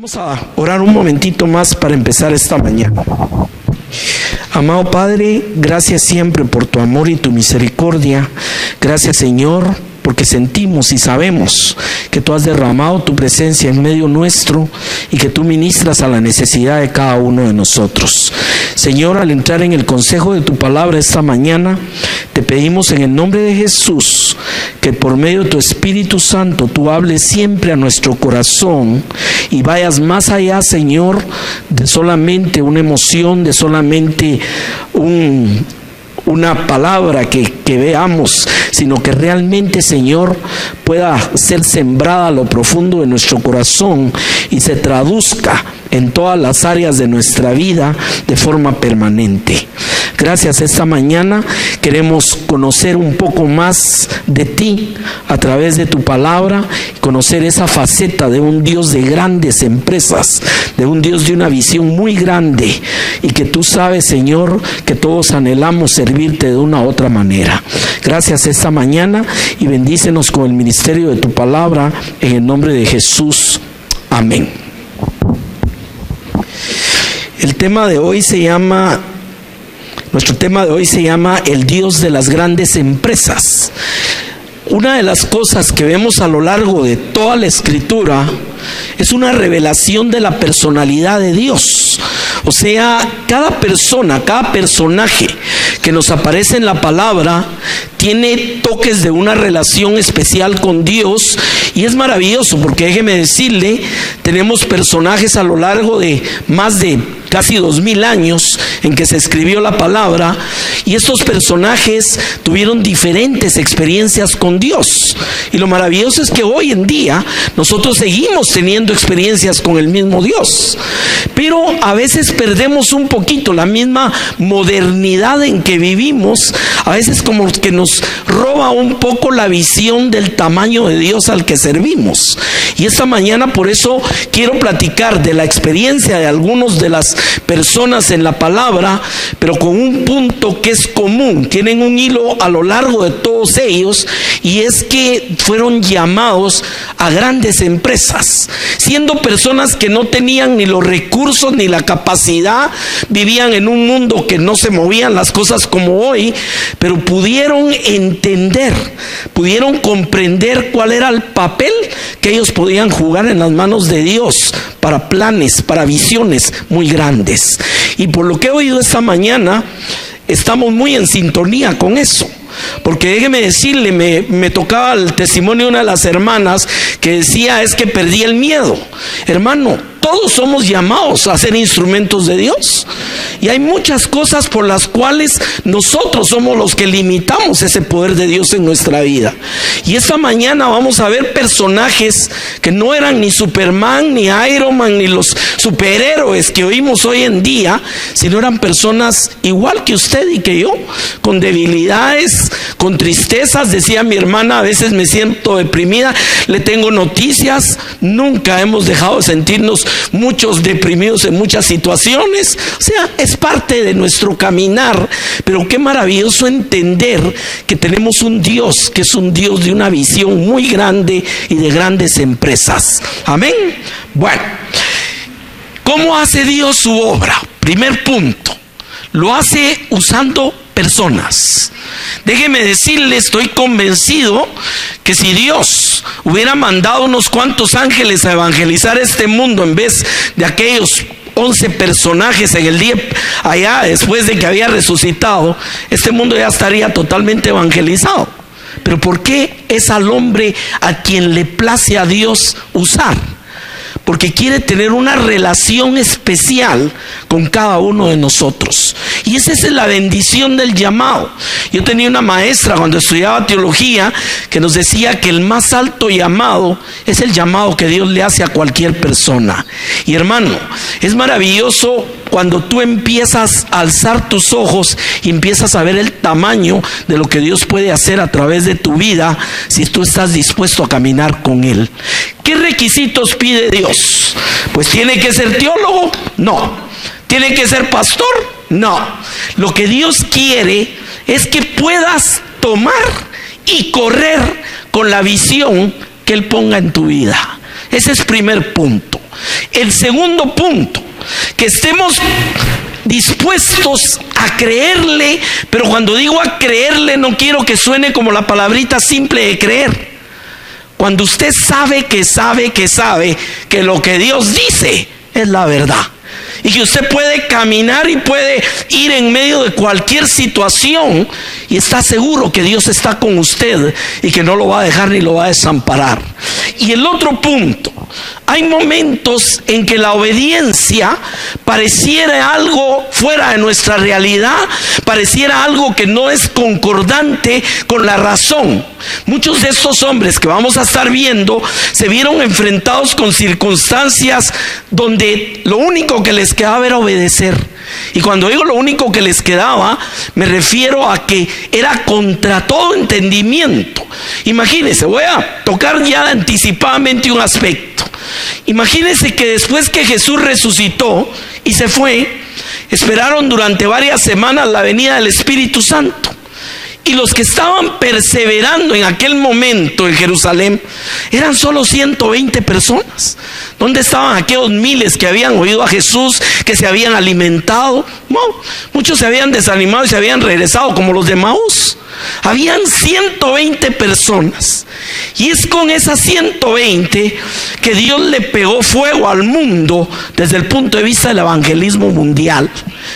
Vamos a orar un momentito más para empezar esta mañana. Amado Padre, gracias siempre por tu amor y tu misericordia. Gracias, Señor, porque sentimos y sabemos que tú has derramado tu presencia en medio nuestro y que tú ministras a la necesidad de cada uno de nosotros. Señor, al entrar en el consejo de tu palabra esta mañana, te pedimos en el nombre de Jesús que por medio de tu Espíritu Santo tú hables siempre a nuestro corazón y vayas más allá, Señor, de solamente una emoción, de solamente una palabra que veamos, sino que realmente, Señor, pueda ser sembrada a lo profundo de nuestro corazón y se traduzca en todas las áreas de nuestra vida de forma permanente. Gracias, esta mañana queremos conocer un poco más de ti a través de tu palabra, conocer esa faceta de un Dios de grandes empresas, de un Dios de una visión muy grande y que tú sabes, Señor, que todos anhelamos servirte de una u otra manera. Gracias esta mañana y bendícenos con el ministerio de tu palabra en el nombre de Jesús. Amén. Nuestro tema de hoy se llama el Dios de las grandes empresas. Una de las cosas que vemos a lo largo de toda la Escritura es una revelación de la personalidad de Dios. O sea, cada persona, cada personaje que nos aparece en la palabra tiene toques de una relación especial con Dios y es maravilloso porque déjeme decirle, tenemos personajes a lo largo de más de casi 2000 años en que se escribió la palabra y estos personajes tuvieron diferentes experiencias con Dios. Y lo maravilloso es que hoy en día nosotros seguimos teniendo experiencias con el mismo Dios, pero a veces perdemos un poquito la misma modernidad en que vivimos. A veces como que nos roba un poco la visión del tamaño de Dios al que servimos. Y esta mañana por eso quiero platicar de la experiencia de algunos de las personas en la palabra, pero con un punto que es común. Tienen un hilo a lo largo de todos ellos y es que fueron llamados a grandes empresas, siendo personas que no tenían ni los recursos ni la capacidad, vivían en un mundo que no se movían las cosas como hoy, pero pudieron entender, pudieron comprender cuál era el papel que ellos podían jugar en las manos de Dios para planes, para visiones muy grandes. Y por lo que he oído esta mañana, estamos muy en sintonía con eso. Porque déjeme decirle, me tocaba el testimonio de una de las hermanas que decía, es que perdí el miedo. Hermano, todos somos llamados a ser instrumentos de Dios. Y hay muchas cosas por las cuales nosotros somos los que limitamos ese poder de Dios en nuestra vida. Y esta mañana vamos a ver personajes que no eran ni Superman, ni Iron Man, ni los superhéroes que oímos hoy en día, sino eran personas igual que usted y que yo, con debilidades, con tristezas. Decía mi hermana, a veces me siento deprimida, le tengo noticias, nunca hemos dejado de sentirnos muchos deprimidos en muchas situaciones. O sea, es parte de nuestro caminar, pero qué maravilloso entender que tenemos un Dios que es un Dios de una visión muy grande y de grandes empresas. Amén. Bueno, ¿cómo hace Dios su obra? Primer punto, lo hace usando personas. Déjeme decirle, estoy convencido que si Dios hubiera mandado unos cuantos ángeles a evangelizar este mundo en vez de aquellos 11 personajes en el día allá después de que había resucitado, este mundo ya estaría totalmente evangelizado. Pero ¿por qué es al hombre a quien le place a Dios usar? Porque quiere tener una relación especial con cada uno de nosotros. Y esa es la bendición del llamado. Yo tenía una maestra cuando estudiaba teología que nos decía que el más alto llamado es el llamado que Dios le hace a cualquier persona. Y hermano, es maravilloso cuando tú empiezas a alzar tus ojos y empiezas a ver el tamaño de lo que Dios puede hacer a través de tu vida si tú estás dispuesto a caminar con Él. ¿Qué requisitos pide Dios? Pues ¿tiene que ser teólogo? No. ¿Tiene que ser pastor? No. Lo que Dios quiere es que puedas tomar y correr con la visión que Él ponga en tu vida. Ese es primer punto. el segundo punto, que estemos dispuestos a creerle, pero cuando digo a creerle no quiero que suene como la palabrita simple de creer. Cuando usted sabe que lo que Dios dice es la verdad, y que usted puede caminar y puede ir en medio de cualquier situación y está seguro que Dios está con usted y que no lo va a dejar ni lo va a desamparar. Y el otro punto, hay momentos en que la obediencia pareciera algo fuera de nuestra realidad, pareciera algo que no es concordante con la razón. Muchos de estos hombres que vamos a estar viendo se vieron enfrentados con circunstancias donde lo único que les quedaba era obedecer. Y cuando digo lo único que les quedaba, me refiero a que era contra todo entendimiento. Imagínense, voy a tocar ya anticipadamente un aspecto. Imagínense que después que Jesús resucitó y se fue, esperaron durante varias semanas la venida del Espíritu Santo. Y los que estaban perseverando en aquel momento en Jerusalén eran solo 120 personas. ¿Dónde estaban aquellos miles que habían oído a Jesús, que se habían alimentado? No, muchos se habían desanimado y se habían regresado, como los de Maús. Habían 120 personas. Y es con esas 120 que Dios le pegó fuego al mundo desde el punto de vista del evangelismo mundial.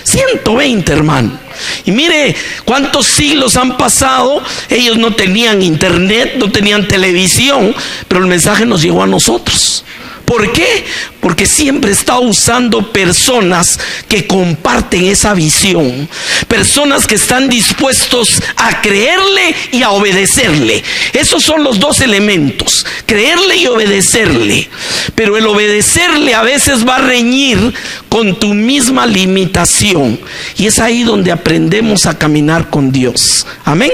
120, hermano. Y mire cuántos siglos han pasado. Ellos no tenían internet, no tenían televisión, pero el mensaje nos llegó a nosotros. ¿Por qué? Porque siempre está usando personas que comparten esa visión, personas que están dispuestos a creerle y a obedecerle. Esos son los dos elementos, creerle y obedecerle. Pero el obedecerle a veces va a reñir con tu misma limitación, y es ahí donde aprendemos a caminar con Dios. Amén.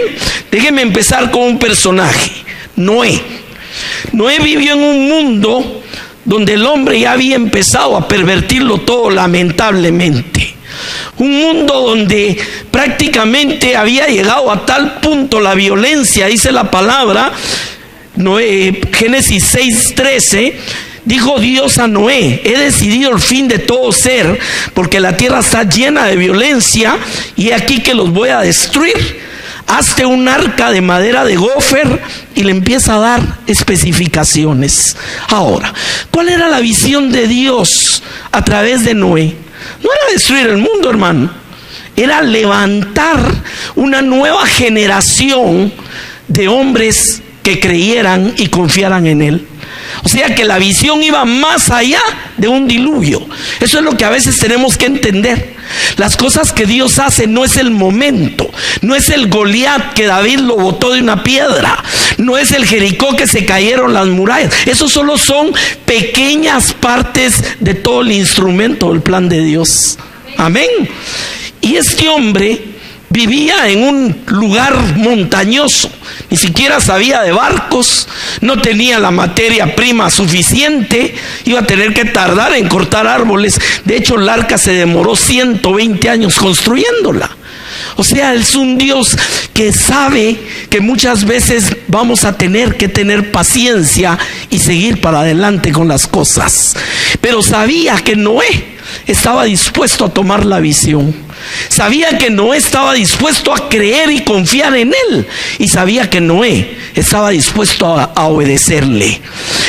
Déjenme empezar con un personaje, Noé. Noé vivió en un mundo donde el hombre ya había empezado a pervertirlo todo, lamentablemente. Un mundo donde prácticamente había llegado a tal punto la violencia, dice la palabra, Noé, Génesis 6:13, dijo Dios a Noé: he decidido el fin de todo ser, porque la tierra está llena de violencia, y aquí que los voy a destruir. Hazte un arca de madera de gofer, y le empieza a dar especificaciones. Ahora, ¿cuál era la visión de Dios a través de Noé? No era destruir el mundo, hermano. Era levantar una nueva generación de hombres que creyeran y confiaran en Él. O sea que la visión iba más allá de un diluvio. Eso es lo que a veces tenemos que entender. Las cosas que Dios hace no es el momento, no es el Goliat que David lo botó de una piedra, no es el Jericó que se cayeron las murallas. Eso solo son pequeñas partes de todo el instrumento del plan de Dios. Amén. Y este hombre vivía en un lugar montañoso, ni siquiera sabía de barcos, no tenía la materia prima suficiente, iba a tener que tardar en cortar árboles. De hecho, el arca se demoró 120 años construyéndola. O sea, es un Dios que sabe que muchas veces vamos a tener que tener paciencia y seguir para adelante con las cosas. Pero sabía que Noé estaba dispuesto a tomar la visión. Sabía que Noé estaba dispuesto a creer y confiar en Él. Y sabía que Noé estaba dispuesto a obedecerle.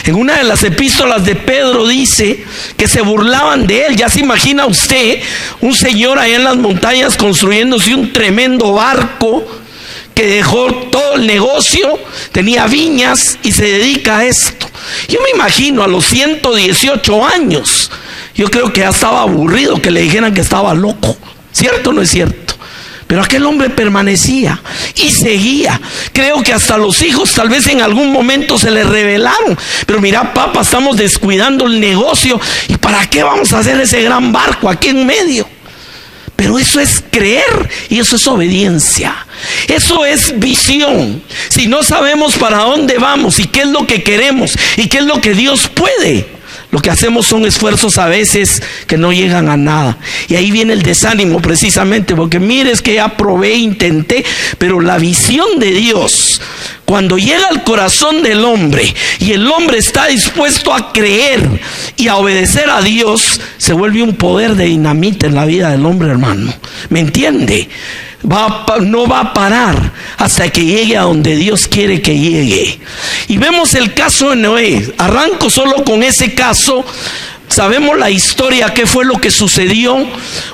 En una de las epístolas de Pedro dice que se burlaban de él. Ya se imagina usted un señor allá en las montañas construyéndose un tremendo barco, que dejó todo el negocio, tenía viñas y se dedica a esto. Yo me imagino a los 118 años, yo creo que ya estaba aburrido que le dijeran que estaba loco. ¿Cierto o no es cierto? Pero aquel hombre permanecía y seguía. Creo que hasta los hijos tal vez en algún momento se le rebelaron. Pero mira, papá, estamos descuidando el negocio, ¿y para qué vamos a hacer ese gran barco aquí en medio? Pero eso es creer y eso es obediencia. Eso es visión. Si no sabemos para dónde vamos y qué es lo que queremos y qué es lo que Dios puede, lo que hacemos son esfuerzos a veces que no llegan a nada. Y ahí viene el desánimo precisamente, porque mire, es que ya probé, intenté, pero la visión de Dios, cuando llega al corazón del hombre y el hombre está dispuesto a creer y a obedecer a Dios, se vuelve un poder de dinamita en la vida del hombre, hermano. ¿Me entiende? No va a parar hasta que llegue a donde Dios quiere que llegue. Y vemos el caso de Noé. Arranco solo con ese caso. Sabemos la historia, qué fue lo que sucedió.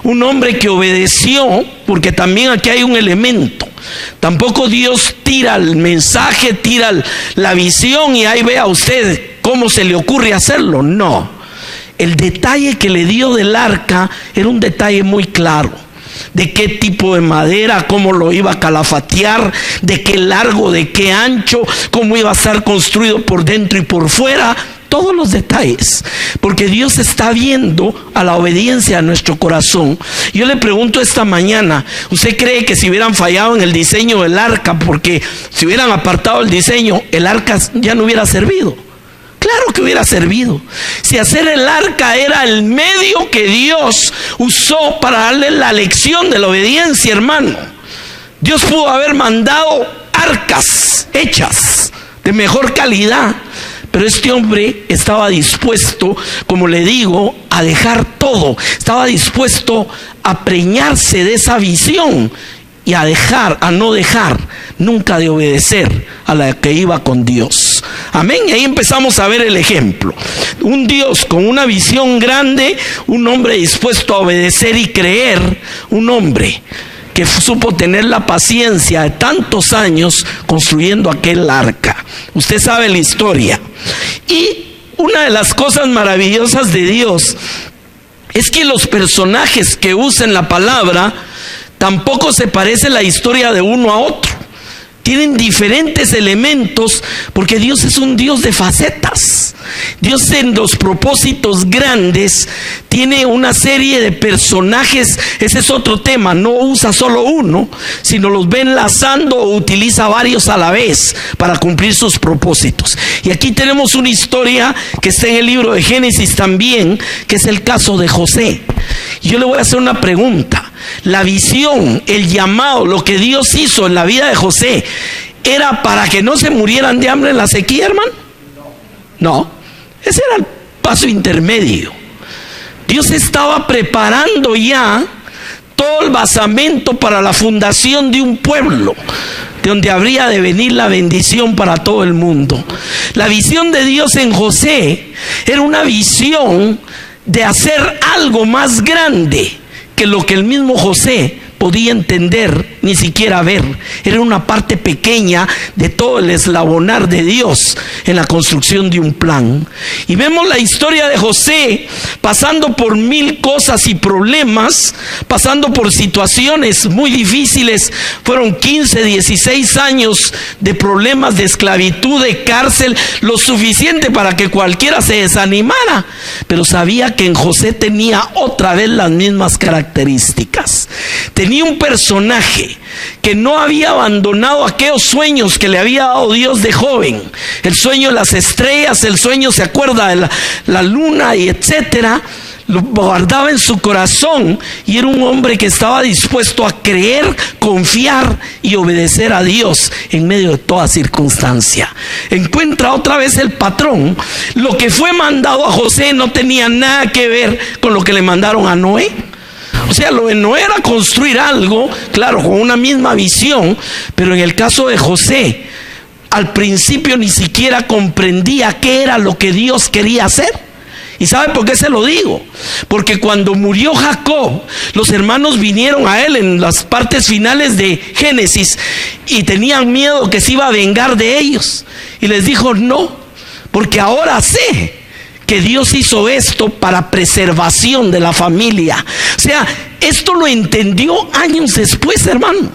Un hombre que obedeció, porque también aquí hay un elemento. Tampoco Dios tira el mensaje, tira la visión y ahí vea usted cómo se le ocurre hacerlo. No, el detalle que le dio del arca era un detalle muy claro. De qué tipo de madera, cómo lo iba a calafatear, de qué largo, de qué ancho, cómo iba a estar construido por dentro y por fuera. Todos los detalles, porque Dios está viendo a la obediencia de nuestro corazón. Yo le pregunto esta mañana, ¿usted cree que si hubieran fallado en el diseño del arca, porque si hubieran apartado el diseño, el arca ya no hubiera servido? Claro que hubiera servido. Si hacer el arca era el medio que Dios usó para darle la lección de la obediencia, hermano, Dios pudo haber mandado arcas hechas de mejor calidad. Pero este hombre estaba dispuesto, como le digo, a dejar todo. Estaba dispuesto a preñarse de esa visión y a no dejar nunca de obedecer a la que iba con Dios. Amén. Y ahí empezamos a ver el ejemplo. Un Dios con una visión grande, un hombre dispuesto a obedecer y creer, un hombre que supo tener la paciencia de tantos años construyendo aquel arca. Usted sabe la historia. Y una de las cosas maravillosas de Dios es que los personajes que usan la palabra tampoco se parece la historia de uno a otro. Tienen diferentes elementos, porque Dios es un Dios de facetas. Dios en los propósitos grandes tiene una serie de personajes. Ese es otro tema, no usa solo uno, sino los va enlazando o utiliza varios a la vez para cumplir sus propósitos. Y aquí tenemos una historia que está en el libro de Génesis también, que es el caso de José. Yo le voy a hacer una pregunta. La visión, el llamado, lo que Dios hizo en la vida de José, ¿era para que no se murieran de hambre en la sequía, hermano? No, ese era el paso intermedio. Dios estaba preparando ya todo el basamento para la fundación de un pueblo, de donde habría de venir la bendición para todo el mundo. La visión de Dios en José era una visión de hacer algo más grande que lo que el mismo José podía entender, ni siquiera ver. Era una parte pequeña de todo el eslabonar de Dios en la construcción de un plan. Y vemos la historia de José pasando por 1000 cosas y problemas, pasando por situaciones muy difíciles. Fueron 15, 16 años de problemas, de esclavitud, de cárcel, lo suficiente para que cualquiera se desanimara. Pero sabía que en José tenía otra vez las mismas características. Tenía un personaje que no había abandonado aquellos sueños que le había dado Dios de joven. El sueño de las estrellas, el sueño, se acuerda, de la luna y etcétera. Lo guardaba en su corazón y era un hombre que estaba dispuesto a creer, confiar y obedecer a Dios en medio de toda circunstancia. Encuentra otra vez el patrón. Lo que fue mandado a José no tenía nada que ver con lo que le mandaron a Noé. O sea, lo de Noé era construir algo, claro, con una misma visión, pero en el caso de José, al principio ni siquiera comprendía qué era lo que Dios quería hacer. ¿Y sabe por qué se lo digo? Porque cuando murió Jacob, los hermanos vinieron a él en las partes finales de Génesis y tenían miedo que se iba a vengar de ellos. Y les dijo, no, porque ahora sé que Dios hizo esto para preservación de la familia. O sea, esto lo entendió años después, hermano.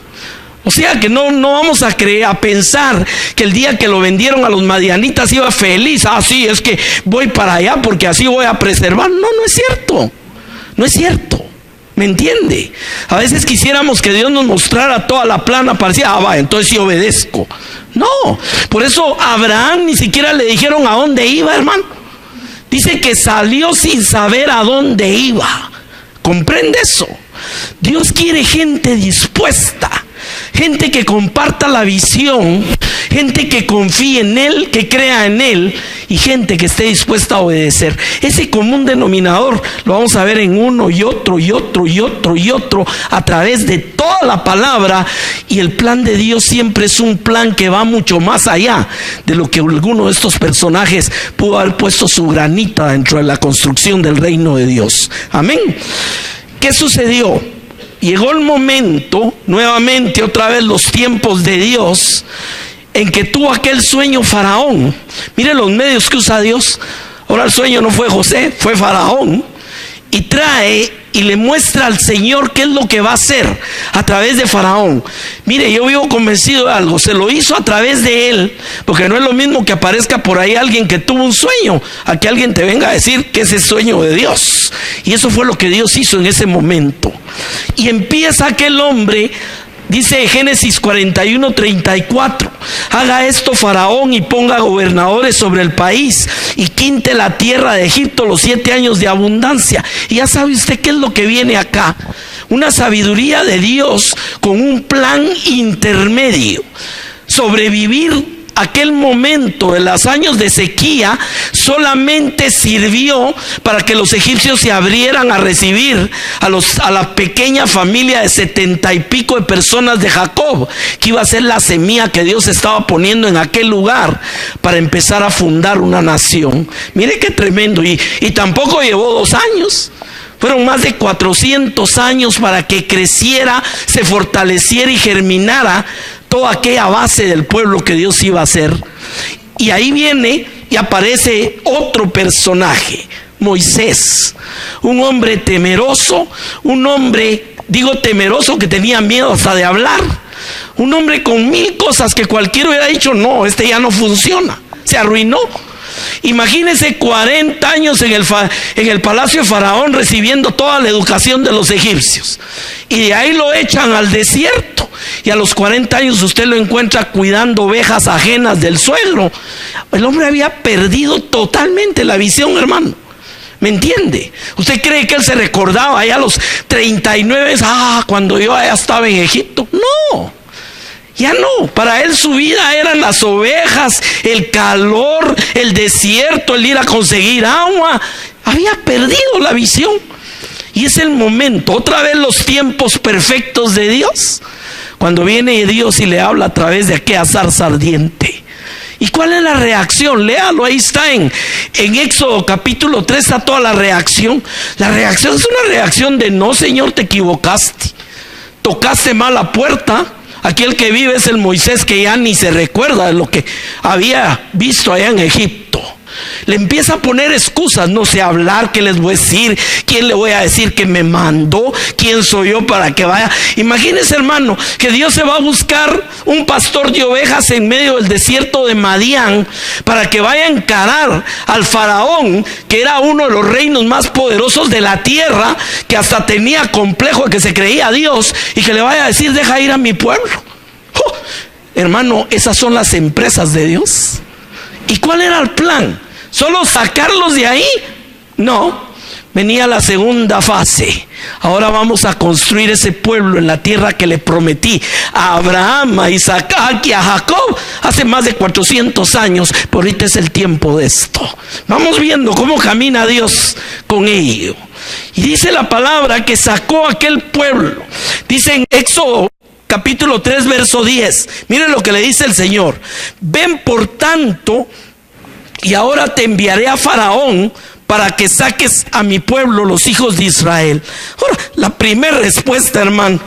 O sea que no vamos a pensar que el día que lo vendieron a los madianitas iba feliz. Ah, sí, es que voy para allá porque así voy a preservar. No es cierto. No es cierto. ¿Me entiende? A veces quisiéramos que Dios nos mostrara toda la plana para decir, entonces sí obedezco. No, por eso a Abraham ni siquiera le dijeron a dónde iba, hermano. Dice que salió sin saber a dónde iba. ¿Comprende eso? Dios quiere gente dispuesta, gente que comparta la visión, gente que confíe en Él, que crea en Él, y gente que esté dispuesta a obedecer. Ese común denominador lo vamos a ver en uno y otro y otro y otro y otro a través de toda la palabra. Y el plan de Dios siempre es un plan que va mucho más allá de lo que alguno de estos personajes pudo haber puesto su granita dentro de la construcción del reino de Dios. Amén. ¿Qué sucedió? Llegó el momento, nuevamente, otra vez los tiempos de Dios, en que tuvo aquel sueño Faraón. Mire los medios que usa Dios. Ahora el sueño no fue José, fue Faraón. Y trae y le muestra al Señor qué es lo que va a hacer a través de Faraón. Mire, yo vivo convencido de algo, se lo hizo a través de él, porque no es lo mismo que aparezca por ahí alguien que tuvo un sueño, a que alguien te venga a decir que ese es sueño de Dios. Y eso fue lo que Dios hizo en ese momento. Y empieza aquel hombre. Dice Génesis 41:34, haga esto Faraón y ponga gobernadores sobre el país y quinte la tierra de Egipto los 7 años de abundancia. Y ya sabe usted qué es lo que viene acá. Una sabiduría de Dios con un plan intermedio. Sobrevivir aquel momento de los años de sequía solamente sirvió para que los egipcios se abrieran a recibir a la pequeña familia de 70 y pico de personas de Jacob, que iba a ser la semilla que Dios estaba poniendo en aquel lugar para empezar a fundar una nación. Mire qué tremendo. Y tampoco llevó 2 años. Fueron más de 400 años para que creciera, se fortaleciera y germinara toda aquella base del pueblo que Dios iba a hacer. Y ahí viene y aparece otro personaje, Moisés, un hombre temeroso, un hombre, digo temeroso, que tenía miedo hasta de hablar, un hombre con 1000 cosas que cualquiera hubiera dicho, no, este ya no funciona, se arruinó. Imagínense 40 años en el palacio de Faraón recibiendo toda la educación de los egipcios, y de ahí lo echan al desierto, y a los 40 años usted lo encuentra cuidando ovejas ajenas del suegro. El hombre había perdido totalmente la visión, hermano. ¿Me entiende? ¿Usted cree que él se recordaba allá a los 39, cuando yo allá estaba en Egipto? No. Ya no, para él su vida eran las ovejas, el calor, el desierto, el ir a conseguir agua. Había perdido la visión. Y es el momento, otra vez los tiempos perfectos de Dios, cuando viene Dios y le habla a través de aquella zarza ardiente. ¿Y cuál es la reacción? Léalo, ahí está en Éxodo capítulo 3, está toda la reacción. La reacción es una reacción de no, Señor, te equivocaste, tocaste mal la puerta. Aquí el que vive es el Moisés que ya ni se recuerda de lo que había visto allá en Egipto. Le empieza a poner excusas, no sé hablar, ¿qué les voy a decir? ¿Quién le voy a decir que me mandó? ¿Quién soy yo para que vaya? Imagínese, hermano, que Dios se va a buscar un pastor de ovejas en medio del desierto de Madián para que vaya a encarar al faraón, que era uno de los reinos más poderosos de la tierra, que hasta tenía complejo de que se creía Dios, y que le vaya a decir, deja ir a mi pueblo. Hermano, esas son las empresas de Dios. ¿Y cuál era el plan? ¿Solo sacarlos de ahí? No, venía la segunda fase. Ahora vamos a construir ese pueblo en la tierra que le prometí a Abraham, a Isaac y a Jacob hace más de 400 años. Por ahorita es el tiempo de esto. Vamos viendo cómo camina Dios con ello. Y dice la palabra que sacó a aquel pueblo. Dice en Éxodo capítulo 3, verso 10. Miren lo que le dice el Señor. Ven por tanto, y ahora te enviaré a Faraón para que saques a mi pueblo, los hijos de Israel. Ahora, la primera respuesta, hermano.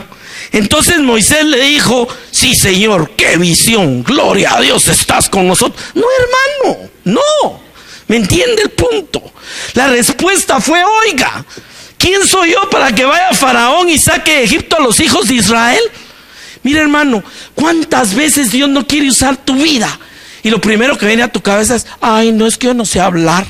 Entonces Moisés le dijo, sí, Señor, qué visión, gloria a Dios, estás con nosotros. No, hermano, no. ¿Me entiende el punto? La respuesta fue, oiga, ¿quién soy yo para que vaya Faraón y saque de Egipto a los hijos de Israel? Mira, hermano, ¿cuántas veces Dios no quiere usar tu vida? Y lo primero que viene a tu cabeza es, ay, no, es que yo no sé hablar.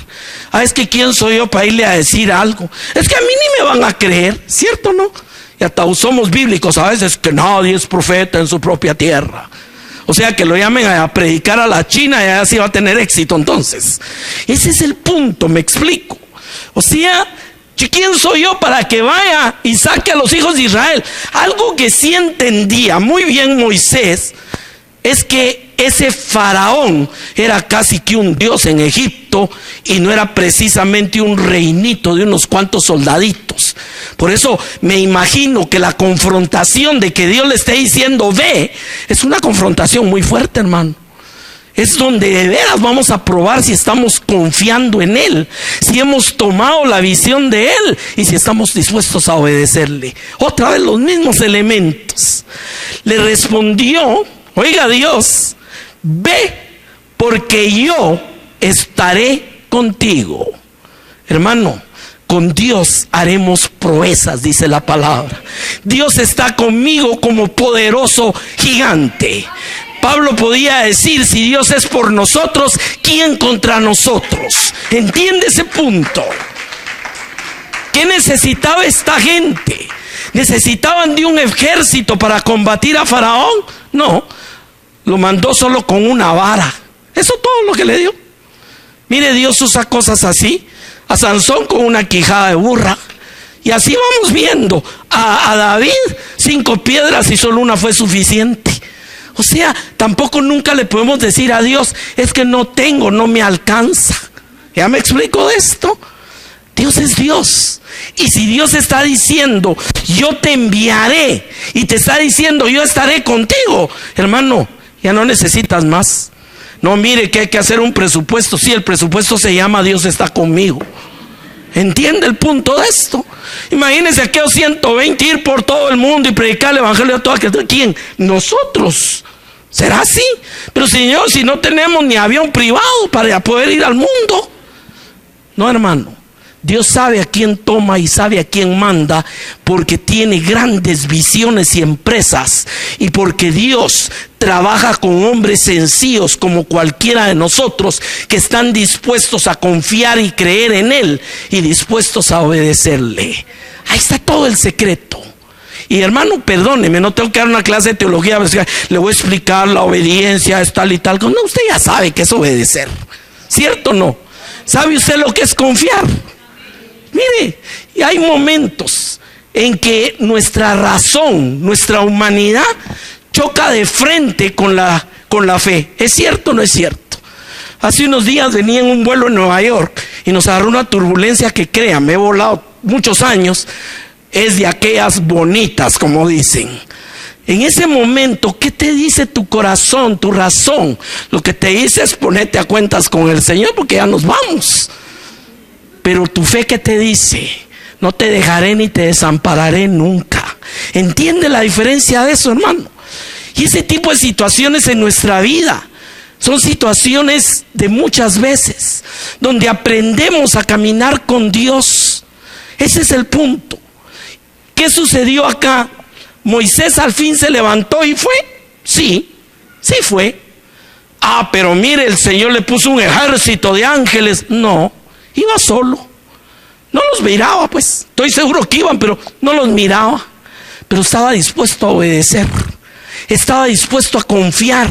Es que ¿quién soy yo para irle a decir algo? Es que a mí ni me van a creer, ¿cierto o no? Y hasta somos bíblicos a veces, que nadie es profeta en su propia tierra. O sea, que lo llamen a predicar a la China y así va a tener éxito entonces. Ese es el punto, me explico. O sea, ¿quién soy yo para que vaya y saque a los hijos de Israel? Algo que sí entendía muy bien Moisés es que ese faraón era casi que un dios en Egipto y no era precisamente un reinito de unos cuantos soldaditos. Por eso me imagino que la confrontación de que Dios le esté diciendo ve, es una confrontación muy fuerte, hermano. Es donde de veras vamos a probar si estamos confiando en Él, si hemos tomado la visión de Él y si estamos dispuestos a obedecerle. Otra vez los mismos elementos. Le respondió, oiga Dios, ve porque yo estaré contigo. Hermano, con Dios haremos proezas, dice la palabra. Dios está conmigo como poderoso gigante. Pablo podía decir, si Dios es por nosotros, ¿quién contra nosotros? ¿Entiende ese punto? ¿Qué necesitaba esta gente? ¿Necesitaban de un ejército para combatir a Faraón? No, lo mandó solo con una vara. Eso es todo lo que le dio. Mire, Dios usa cosas así. A Sansón con una quijada de burra. Y así vamos viendo. A David 5 piedras y solo una fue suficiente. O sea, tampoco nunca le podemos decir a Dios, es que no tengo, no me alcanza. ¿Ya me explico de esto? Dios es Dios. Y si Dios está diciendo, yo te enviaré, y te está diciendo, yo estaré contigo, hermano, ya no necesitas más. No, mire que hay que hacer un presupuesto. Sí, el presupuesto se llama Dios está conmigo. ¿Entiende el punto de esto? Imagínense aquellos 120 ir por todo el mundo y predicar el evangelio a toda criatura. ¿Quién? Nosotros. ¿Será así? Pero Señor, si no tenemos ni avión privado para poder ir al mundo. No, hermano. Dios sabe a quién toma y sabe a quién manda, porque tiene grandes visiones y empresas, y porque Dios trabaja con hombres sencillos como cualquiera de nosotros, que están dispuestos a confiar y creer en Él y dispuestos a obedecerle. Ahí está todo el secreto. Y hermano, perdóneme, no tengo que dar una clase de teología, le voy a explicar la obediencia, es tal y tal. No, usted ya sabe que es obedecer, ¿cierto o no? ¿Sabe usted lo que es confiar? Mire, y hay momentos en que nuestra razón, nuestra humanidad choca de frente con la fe. ¿Es cierto o no es cierto? Hace unos días venía en un vuelo en Nueva York y nos agarró una turbulencia que, créanme, he volado muchos años, es de aquellas bonitas, como dicen. En ese momento, ¿qué te dice tu corazón, tu razón? Lo que te dice es ponerte a cuentas con el Señor, porque ya nos vamos. Pero tu fe, ¿qué te dice? No te dejaré ni te desampararé nunca. ¿Entiende la diferencia de eso, hermano? Y ese tipo de situaciones en nuestra vida son situaciones de muchas veces donde aprendemos a caminar con Dios. Ese es el punto. ¿Qué sucedió acá? ¿Moisés al fin se levantó y fue? Sí, sí fue. Ah, pero mire, el Señor le puso un ejército de ángeles. No. Iba solo, no los miraba, pues, estoy seguro que iban, pero no los miraba, pero estaba dispuesto a obedecer, estaba dispuesto a confiar,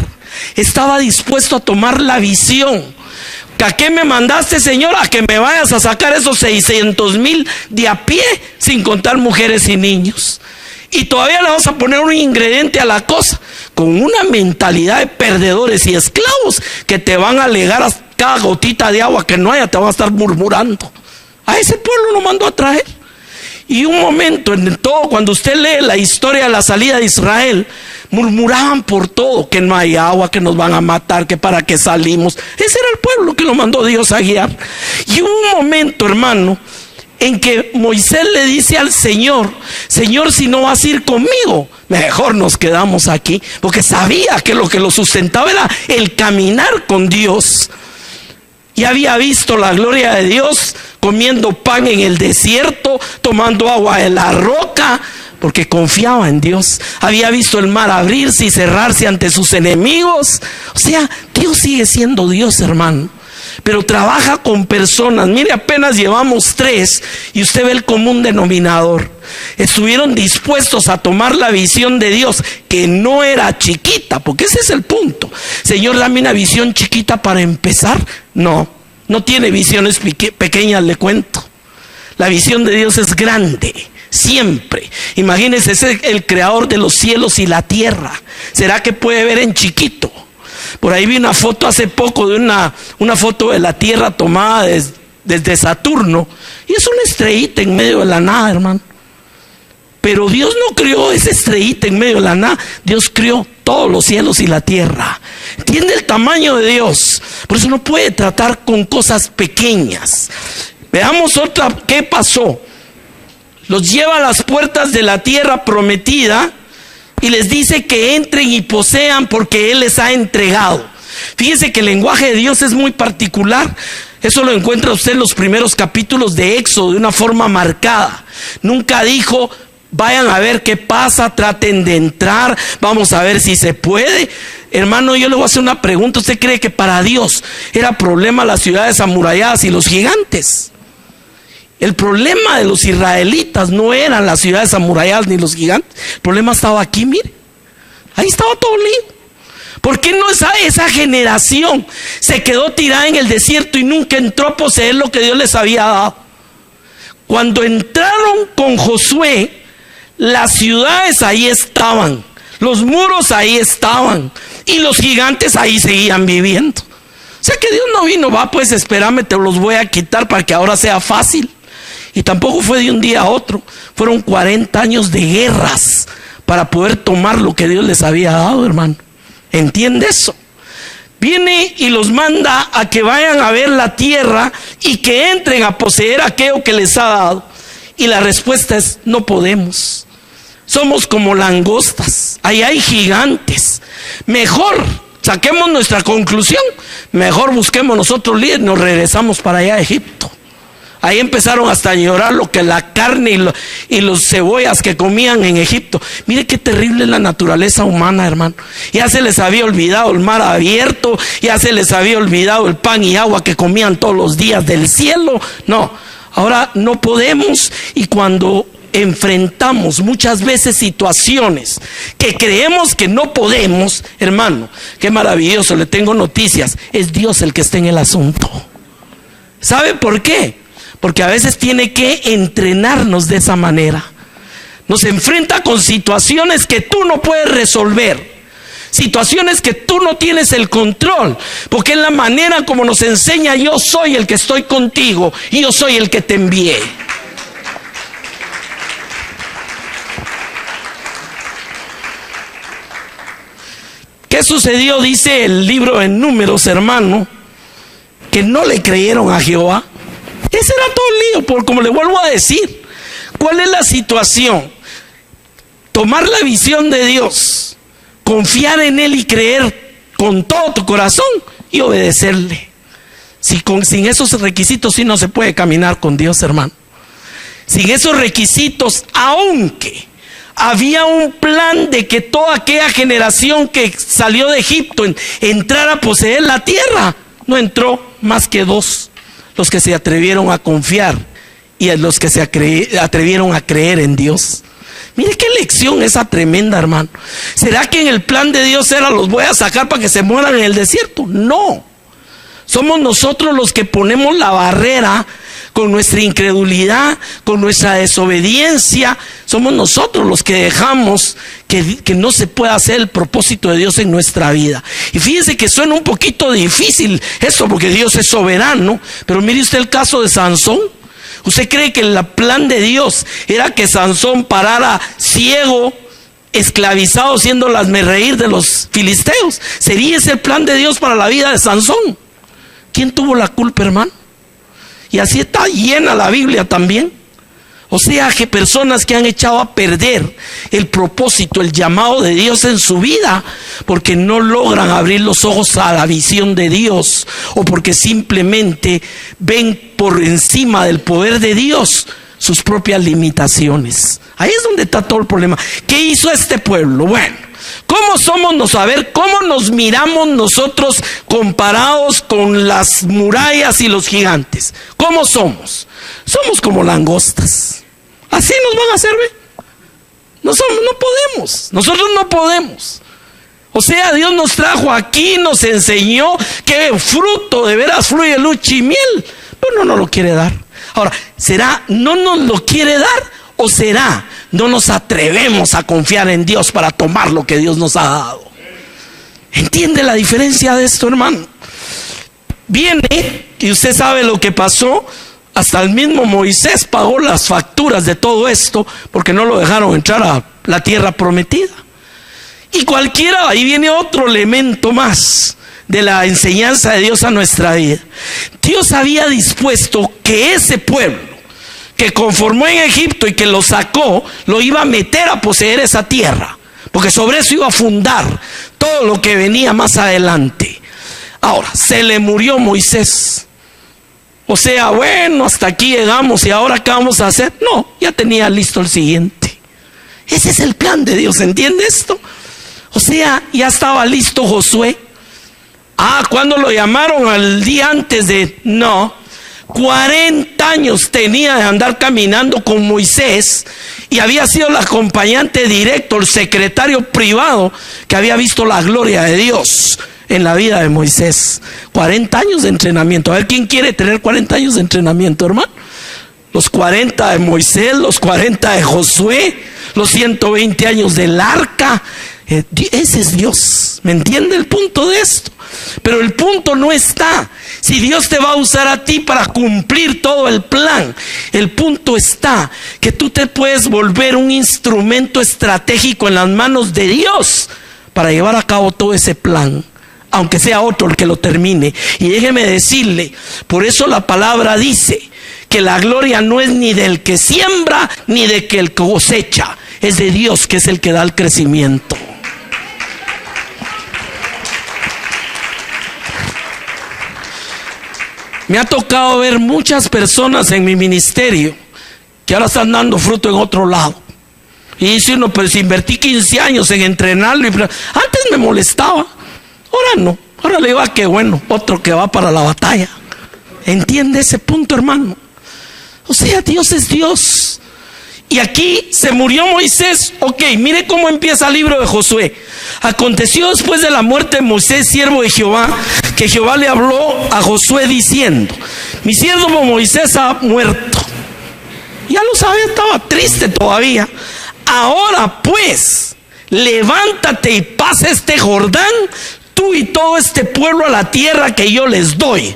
estaba dispuesto a tomar la visión. ¿A qué me mandaste, Señor? A que me vayas a sacar esos 600,000 de a pie, sin contar mujeres y niños. Y todavía le vamos a poner un ingrediente a la cosa, con una mentalidad de perdedores y esclavos que te van a alegar a cada gotita de agua que no haya, te van a estar murmurando. A ese pueblo lo mandó a traer. Y un momento en todo, cuando usted lee la historia de la salida de Israel, murmuraban por todo, que no hay agua, que nos van a matar, que para qué salimos. Ese era el pueblo que lo mandó Dios a guiar. Y hubo un momento, hermano, en que Moisés le dice al Señor, Señor, si no vas a ir conmigo, mejor nos quedamos aquí, porque sabía que lo sustentaba era el caminar con Dios. Y había visto la gloria de Dios comiendo pan en el desierto, tomando agua de la roca, porque confiaba en Dios. Había visto el mar abrirse y cerrarse ante sus enemigos. O sea, Dios sigue siendo Dios, hermano. pero trabaja con personas. Mire, apenas llevamos 3 y usted ve el común denominador. Estuvieron dispuestos a tomar la visión de Dios, que no era chiquita, porque ese es el punto. Señor, dame una visión chiquita para empezar. No tiene visiones pequeñas, le cuento. La visión de Dios es grande, siempre. Imagínese, es el creador de los cielos y la tierra. ¿Será que puede ver en chiquito? Por ahí vi una foto hace poco de una foto de la tierra tomada desde Saturno, y es una estrellita en medio de la nada, hermano. Pero Dios no creó esa estrellita en medio de la nada. Dios creó todos los cielos y la tierra. ¿Entiende el tamaño de Dios? Por eso no puede tratar con cosas pequeñas. Veamos otra. ¿Qué pasó? Los lleva a las puertas de la tierra prometida y les dice que entren y posean porque Él les ha entregado. Fíjense que el lenguaje de Dios es muy particular. Eso lo encuentra usted en los primeros capítulos de Éxodo de una forma marcada. Nunca dijo: vayan a ver qué pasa, traten de entrar, vamos a ver si se puede. Hermano, yo le voy a hacer una pregunta. ¿Usted cree que para Dios era problema las ciudades amuralladas y los gigantes? El problema de los israelitas no eran las ciudades amuralladas ni los gigantes. El problema estaba aquí, mire. Ahí estaba todo lío. ¿Por qué no esa generación se quedó tirada en el desierto y nunca entró a poseer lo que Dios les había dado? Cuando entraron con Josué, las ciudades ahí estaban, los muros ahí estaban, y los gigantes ahí seguían viviendo. O sea que Dios no vino: va, pues espérame, te los voy a quitar para que ahora sea fácil. Y tampoco fue de un día a otro. Fueron 40 años de guerras para poder tomar lo que Dios les había dado, hermano. ¿Entiende eso? Viene y los manda a que vayan a ver la tierra y que entren a poseer aquello que les ha dado. Y la respuesta es: no podemos. Somos como langostas, ahí hay gigantes. Mejor saquemos nuestra conclusión, mejor busquemos nosotros líderes, nos regresamos para allá a Egipto. Ahí empezaron hasta a llorar lo que la carne y los cebollas que comían en Egipto. Mire qué terrible es la naturaleza humana, hermano. Ya se les había olvidado el mar abierto, ya se les había olvidado el pan y agua que comían todos los días del cielo. No, ahora no podemos. Y cuando enfrentamos muchas veces situaciones que creemos que no podemos, hermano, qué maravilloso, le tengo noticias: es Dios el que está en el asunto. ¿Sabe por qué? Porque a veces tiene que entrenarnos de esa manera. Nos enfrenta con situaciones que tú no puedes resolver, situaciones que tú no tienes el control, porque es la manera como nos enseña: yo soy el que estoy contigo y yo soy el que te envié. ¿Qué sucedió? Dice el libro de Números, hermano, que no le creyeron a Jehová. Ese era todo el lío, por como le vuelvo a decir. ¿Cuál es la situación? Tomar la visión de Dios, confiar en Él y creer con todo tu corazón y obedecerle. Sin esos requisitos sí no se puede caminar con Dios, hermano. Sin esos requisitos, aunque había un plan de que toda aquella generación que salió de Egipto entrara a poseer la tierra, no entró más que 2. Los que se atrevieron a confiar y los que se atrevieron a creer en Dios. Mire qué lección esa tremenda, hermano. ¿Será que en el plan de Dios era: los voy a sacar para que se mueran en el desierto? No. Somos nosotros los que ponemos la barrera con nuestra incredulidad, con nuestra desobediencia. Somos nosotros los que dejamos que no se pueda hacer el propósito de Dios en nuestra vida. Y fíjense que suena un poquito difícil esto, porque Dios es soberano, pero mire usted el caso de Sansón. ¿Usted cree que el plan de Dios era que Sansón parara ciego, esclavizado, siendo el hazmerreír de los filisteos? ¿Sería ese el plan de Dios para la vida de Sansón? ¿Quién tuvo la culpa, hermano? Y así está llena la Biblia también. O sea, que personas que han echado a perder el propósito, el llamado de Dios en su vida, porque no logran abrir los ojos a la visión de Dios, o porque simplemente ven por encima del poder de Dios sus propias limitaciones. Ahí es donde está todo el problema. ¿Qué hizo este pueblo? Bueno, ¿Cómo somos? A ver, ¿cómo nos miramos nosotros comparados con las murallas y los gigantes? ¿Cómo somos? Somos como langostas. Así nos van a servir. No podemos. Nosotros no podemos. O sea, Dios nos trajo aquí, nos enseñó que fruto de veras fluye leche y miel, pero no nos lo quiere dar. Ahora, ¿será no nos lo quiere dar o será no nos atrevemos a confiar en Dios para tomar lo que Dios nos ha dado? ¿Entiende la diferencia de esto, hermano? Viene, y usted sabe lo que pasó, hasta el mismo Moisés pagó las facturas de todo esto porque no lo dejaron entrar a la tierra prometida. Y cualquiera, ahí viene otro elemento más de la enseñanza de Dios a nuestra vida. Dios había dispuesto que ese pueblo que conformó en Egipto y que lo sacó, lo iba a meter a poseer esa tierra, porque sobre eso iba a fundar todo lo que venía más adelante. Ahora, se le murió Moisés. O sea, bueno, hasta aquí llegamos y ahora ¿qué vamos a hacer? No, ya tenía listo el siguiente. Ese es el plan de Dios, ¿entiende esto? O sea, ya estaba listo Josué. ¿Cuándo lo llamaron? Al día antes de... No, 40 años tenía de andar caminando con Moisés y había sido el acompañante directo, el secretario privado que había visto la gloria de Dios en la vida de Moisés. 40 años de entrenamiento. A ver, ¿quién quiere tener 40 años de entrenamiento, hermano? Los 40 de Moisés, los 40 de Josué, los 120 años del arca. Ese es Dios. ¿Me entiende el punto de esto? Pero el punto no está si Dios te va a usar a ti para cumplir todo el plan. El punto está que tú te puedes volver un instrumento estratégico en las manos de Dios para llevar a cabo todo ese plan, aunque sea otro el que lo termine. Y déjeme decirle, por eso la palabra dice que la gloria no es ni del que siembra ni de que el cosecha, es de Dios, que es el que da el crecimiento. Me ha tocado ver muchas personas en mi ministerio que ahora están dando fruto en otro lado. Y dice uno, pero si invertí 15 años en entrenarlo, antes me molestaba, ahora no. Ahora le digo, qué bueno, otro que va para la batalla. ¿Entiende ese punto, hermano? O sea, Dios es Dios. Y aquí se murió Moisés. Ok, mire cómo empieza el libro de Josué. Aconteció después de la muerte de Moisés, siervo de Jehová, que Jehová le habló a Josué diciendo: mi siervo Moisés ha muerto. Ya lo sabía, estaba triste todavía. Ahora pues, levántate y pasa este Jordán, tú y todo este pueblo, a la tierra que yo les doy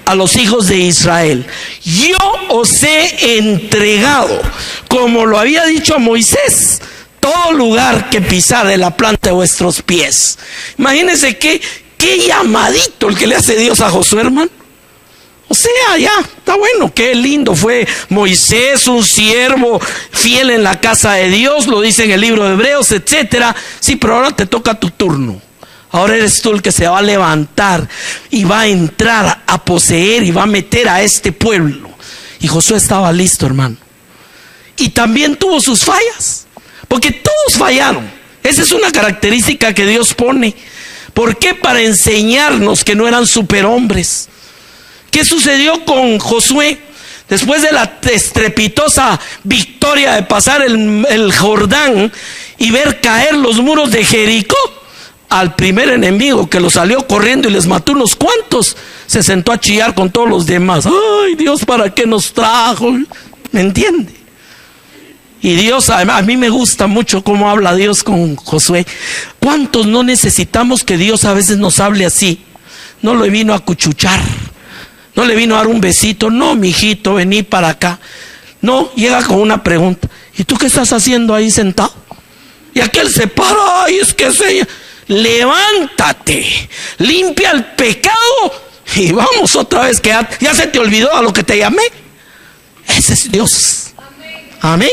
a los hijos de Israel. Yo os he entregado, como lo había dicho a Moisés, todo lugar que pisare la planta de vuestros pies. Imagínense qué llamadito el que le hace Dios a Josué, hermano. O sea, ya, está bueno, qué lindo fue Moisés, un siervo fiel en la casa de Dios, lo dice en el libro de Hebreos, etcétera. Sí, pero ahora te toca tu turno. Ahora eres tú el que se va a levantar y va a entrar a poseer y va a meter a este pueblo. Y Josué estaba listo, hermano. Y también tuvo sus fallas, porque todos fallaron. Esa es una característica que Dios pone. ¿Por qué? Para enseñarnos que no eran superhombres. ¿Qué sucedió con Josué? Después de la estrepitosa victoria de pasar el Jordán y ver caer los muros de Jericó, al primer enemigo que lo salió corriendo y les mató unos cuantos, se sentó a chillar con todos los demás. Ay, Dios, ¿para qué nos trajo? ¿Me entiende? Y Dios, a mí me gusta mucho cómo habla Dios con Josué. ¿Cuántos no necesitamos que Dios a veces nos hable así? No le vino a cuchuchar, no le vino a dar un besito. No, mijito, vení para acá. No, llega con una pregunta: ¿y tú qué estás haciendo ahí sentado? Y aquel se para: ay, es que levántate, limpia el pecado y vamos otra vez, que ya se te olvidó a lo que te llamé. Ese es Dios. Amén.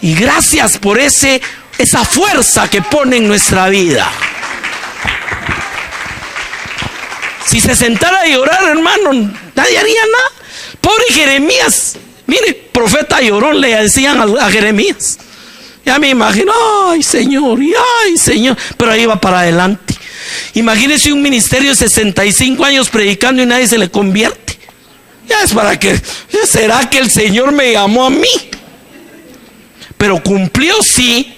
Y gracias por esa fuerza que pone en nuestra vida. Si se sentara a llorar, hermano, nadie haría nada. Pobre Jeremías. Mire, profeta llorón le decían a Jeremías. Ya me imagino, ay Señor, pero ahí va para adelante. Imagínese un ministerio de 65 años predicando y nadie se le convierte. Ya es para que, ¿será que el Señor me llamó a mí? Pero cumplió, sí.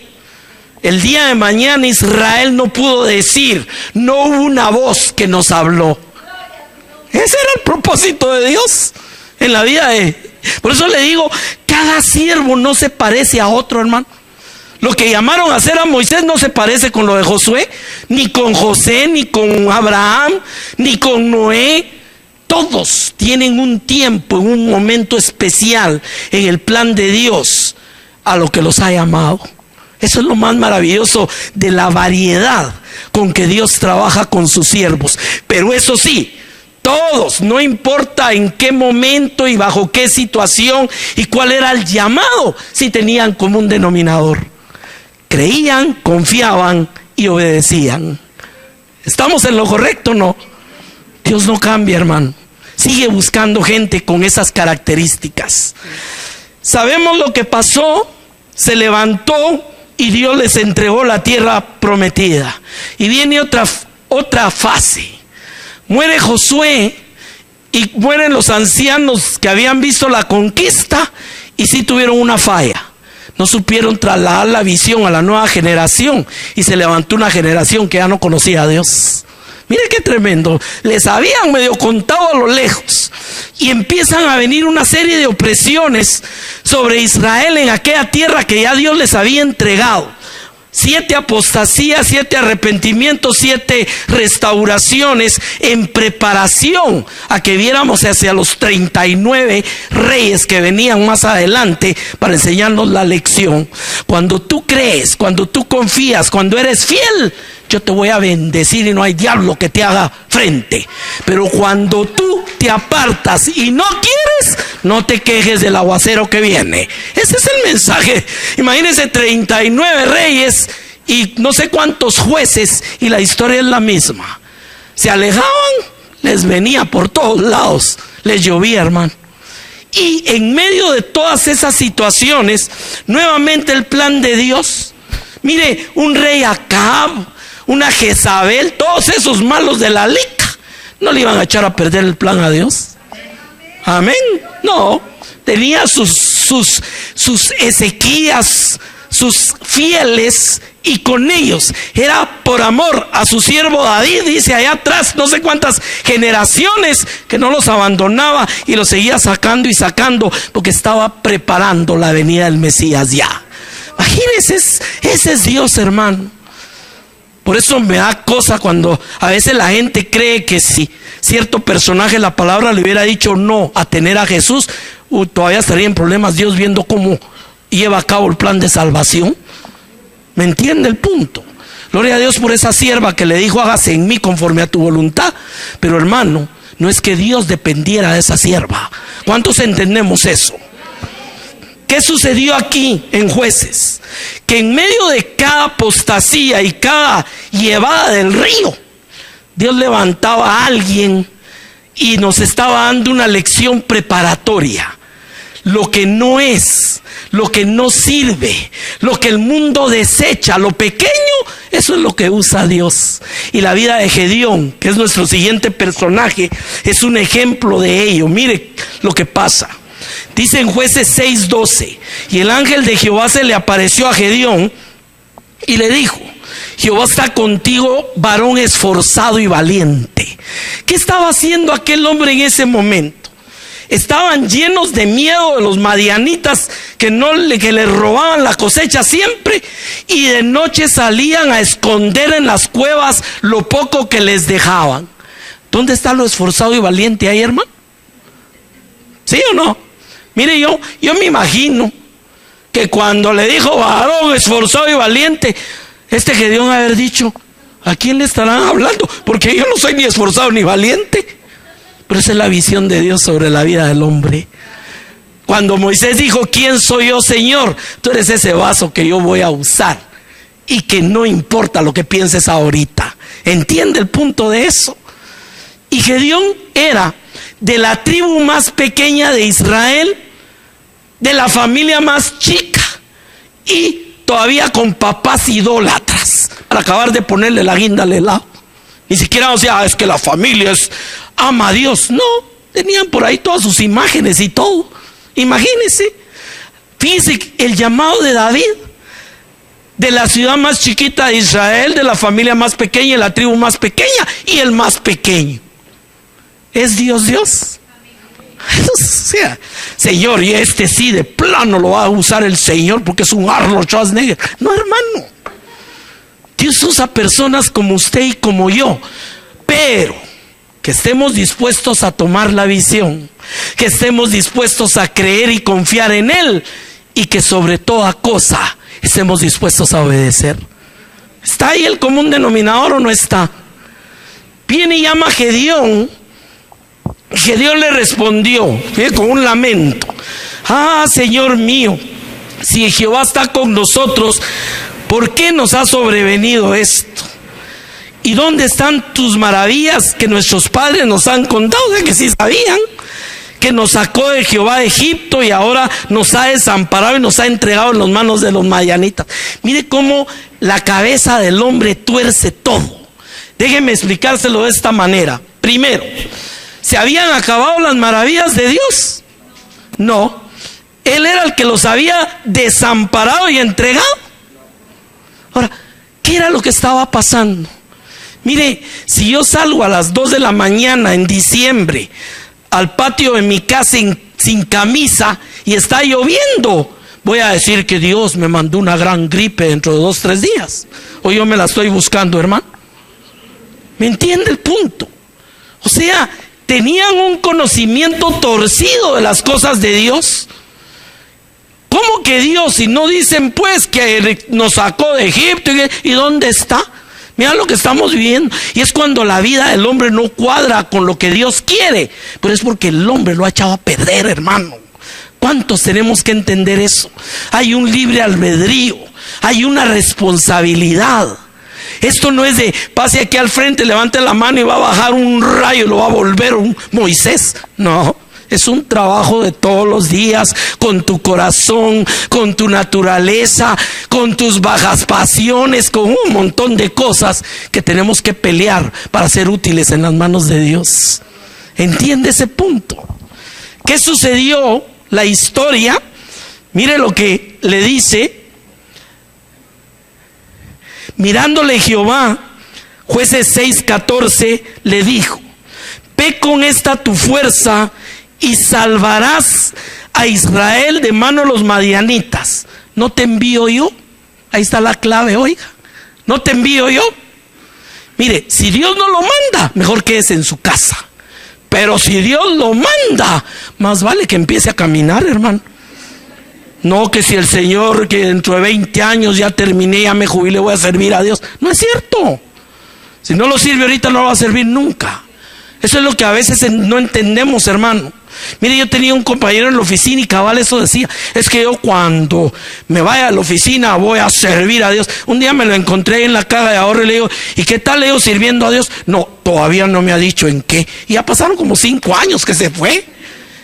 El día de mañana Israel no pudo decir, no hubo una voz que nos habló. Ese era el propósito de Dios en la vida de... Por eso le digo, cada siervo no se parece a otro, hermano. Lo que llamaron a hacer a Moisés no se parece con lo de Josué, ni con José, ni con Abraham, ni con Noé. Todos tienen un tiempo, en un momento especial en el plan de Dios a lo que los ha llamado. Eso es lo más maravilloso de la variedad con que Dios trabaja con sus siervos. Pero eso sí, todos, no importa en qué momento y bajo qué situación y cuál era el llamado, si tenían común denominador. Creían, confiaban y obedecían. ¿Estamos en lo correcto o no? Dios no cambia, hermano. Sigue buscando gente con esas características. Sabemos lo que pasó. Se levantó y Dios les entregó la tierra prometida. Y viene otra fase. Muere Josué y mueren los ancianos que habían visto la conquista y sí tuvieron una falla. No supieron trasladar la visión a la nueva generación y se levantó una generación que ya no conocía a Dios. Mire qué tremendo. Les habían medio contado a lo lejos y empiezan a venir una serie de opresiones sobre Israel en aquella tierra que ya Dios les había entregado. 7 apostasías, 7 arrepentimientos, 7 restauraciones en preparación a que viéramos hacia los 39 reyes que venían más adelante para enseñarnos la lección. Cuando tú crees, cuando tú confías, cuando eres fiel, yo te voy a bendecir y no hay diablo que te haga frente. Pero cuando tú te apartas y no quieres, no te quejes del aguacero que viene. Ese es el mensaje. Imagínense 39 reyes y no sé cuántos jueces y la historia es la misma. Se alejaban, les venía por todos lados, les llovía, hermano. Y en medio de todas esas situaciones, nuevamente el plan de Dios. Mire, un rey Acab, una Jezabel, todos esos malos de la lica, ¿no le iban a echar a perder el plan a Dios? Amén. No, tenía sus Ezequías, sus fieles, y con ellos era por amor a su siervo David. Dice allá atrás no sé cuántas generaciones que no los abandonaba y los seguía sacando y sacando porque estaba preparando la venida del Mesías ya. Imagínense, ese es Dios, hermano. Por eso me da cosa cuando a veces la gente cree que si cierto personaje la palabra le hubiera dicho no a tener a Jesús, todavía estaría en problemas Dios viendo cómo lleva a cabo el plan de salvación. ¿Me entiende el punto? Gloria a Dios por esa sierva que le dijo hágase en mí conforme a tu voluntad. Pero hermano, no es que Dios dependiera de esa sierva. ¿Cuántos entendemos eso? ¿Qué sucedió aquí en Jueces? Que en medio de cada apostasía y cada llevada del río, Dios levantaba a alguien y nos estaba dando una lección preparatoria. Lo que no es, lo que no sirve, lo que el mundo desecha, lo pequeño, eso es lo que usa Dios. Y la vida de Gedeón, que es nuestro siguiente personaje, es un ejemplo de ello. Mire lo que pasa. Dice en Jueces 6:12, y el ángel de Jehová se le apareció a Gedeón y le dijo: Jehová está contigo, varón esforzado y valiente. ¿Qué estaba haciendo aquel hombre en ese momento? Estaban llenos de miedo de los madianitas que les robaban la cosecha siempre, y de noche salían a esconder en las cuevas lo poco que les dejaban. ¿Dónde está lo esforzado y valiente ahí, hermano? ¿Sí o no? Mire, yo me imagino que cuando le dijo varón esforzado y valiente, Gedeón haber dicho: ¿a quién le estarán hablando? Porque yo no soy ni esforzado ni valiente. Pero esa es la visión de Dios sobre la vida del hombre. Cuando Moisés dijo: ¿quién soy yo, Señor? Tú eres ese vaso que yo voy a usar y que no importa lo que pienses ahorita. ¿Entiende el punto de eso? Y Gedeón era de la tribu más pequeña de Israel, de la familia más chica, y todavía con papás idólatras para acabar de ponerle la guinda al helado. Ni siquiera, o sea, es que la familia ama a Dios. No, tenían por ahí todas sus imágenes y todo. Imagínense. Fíjense el llamado de David, de la ciudad más chiquita de Israel, de la familia más pequeña, de la tribu más pequeña y el más pequeño. ¿Es Dios Dios? O sea, Señor, y este sí de plano lo va a usar el Señor porque es un Arnold Schwarzenegger. No, hermano. Dios usa personas como usted y como yo, pero que estemos dispuestos a tomar la visión, que estemos dispuestos a creer y confiar en Él, y que sobre toda cosa estemos dispuestos a obedecer. ¿Está ahí el común denominador o no está? Viene y llama a Gedeón. Gedeón le respondió, con un lamento: ah, Señor mío, si Jehová está con nosotros, ¿por qué nos ha sobrevenido esto? ¿Y dónde están tus maravillas que nuestros padres nos han contado? O sea, que sí sabían que nos sacó de Jehová de Egipto y ahora nos ha desamparado y nos ha entregado en las manos de los madianitas. Mire cómo la cabeza del hombre tuerce todo. Déjeme explicárselo de esta manera. Primero, ¿se habían acabado las maravillas de Dios? No. Él era el que los había desamparado y entregado. Ahora, ¿qué era lo que estaba pasando? Mire, si yo salgo a las 2 de la mañana en diciembre al patio de mi casa sin camisa y está lloviendo, voy a decir que Dios me mandó una gran gripe dentro de 2 o 3 días. O yo me la estoy buscando, hermano. ¿Me entiende el punto? O sea, tenían un conocimiento torcido de las cosas de Dios. ¿Cómo que Dios? Si no dicen pues que nos sacó de Egipto, ¿y dónde está? Mira lo que estamos viviendo. Y es cuando la vida del hombre no cuadra con lo que Dios quiere. Pero es porque el hombre lo ha echado a perder, hermano. ¿Cuántos tenemos que entender eso? Hay un libre albedrío. Hay una responsabilidad. Esto no es de pase aquí al frente, levante la mano y va a bajar un rayo y lo va a volver un Moisés. No. Es un trabajo de todos los días, con tu corazón, con tu naturaleza, con tus bajas pasiones, con un montón de cosas que tenemos que pelear para ser útiles en las manos de Dios. ¿Entiende ese punto? ¿Qué sucedió? La historia, mire lo que le dice: mirándole Jehová, Jueces 6:14, le dijo: ve con esta tu fuerza y salvarás a Israel de mano de los madianitas. ¿No te envío yo? Ahí está la clave, oiga. ¿No te envío yo? Mire, si Dios no lo manda, mejor quédese en su casa. Pero si Dios lo manda, más vale que empiece a caminar, hermano. No que si el Señor, que dentro de 20 años ya terminé, ya me jubilé, voy a servir a Dios. No es cierto. Si no lo sirve ahorita, no lo va a servir nunca. Eso es lo que a veces no entendemos, hermano. Mire, yo tenía un compañero en la oficina y cabal eso decía: es que yo cuando me vaya a la oficina voy a servir a Dios. Un día me lo encontré en la caja de ahorro y le digo: ¿y qué tal, le digo, sirviendo a Dios? No, todavía no me ha dicho en qué. Y ya pasaron como 5 años que se fue.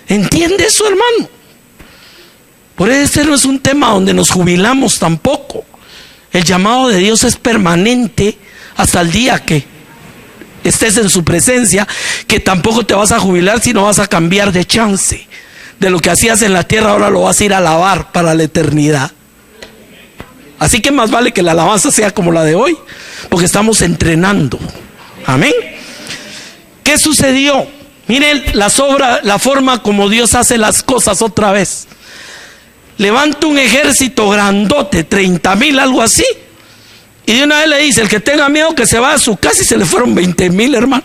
¿Entiende eso, hermano? Por eso este no es un tema donde nos jubilamos tampoco. El llamado de Dios es permanente hasta el día que estés en su presencia, que tampoco te vas a jubilar si no vas a cambiar de chance. De lo que hacías en la tierra, ahora lo vas a ir a alabar para la eternidad. Así que más vale que la alabanza sea como la de hoy, porque estamos entrenando. Amén. ¿Qué sucedió? Miren la forma como Dios hace las cosas otra vez. Levanta un ejército grandote, 30,000, algo así. Y de una vez le dice: el que tenga miedo que se va a su casa, y se le fueron 20,000, hermano.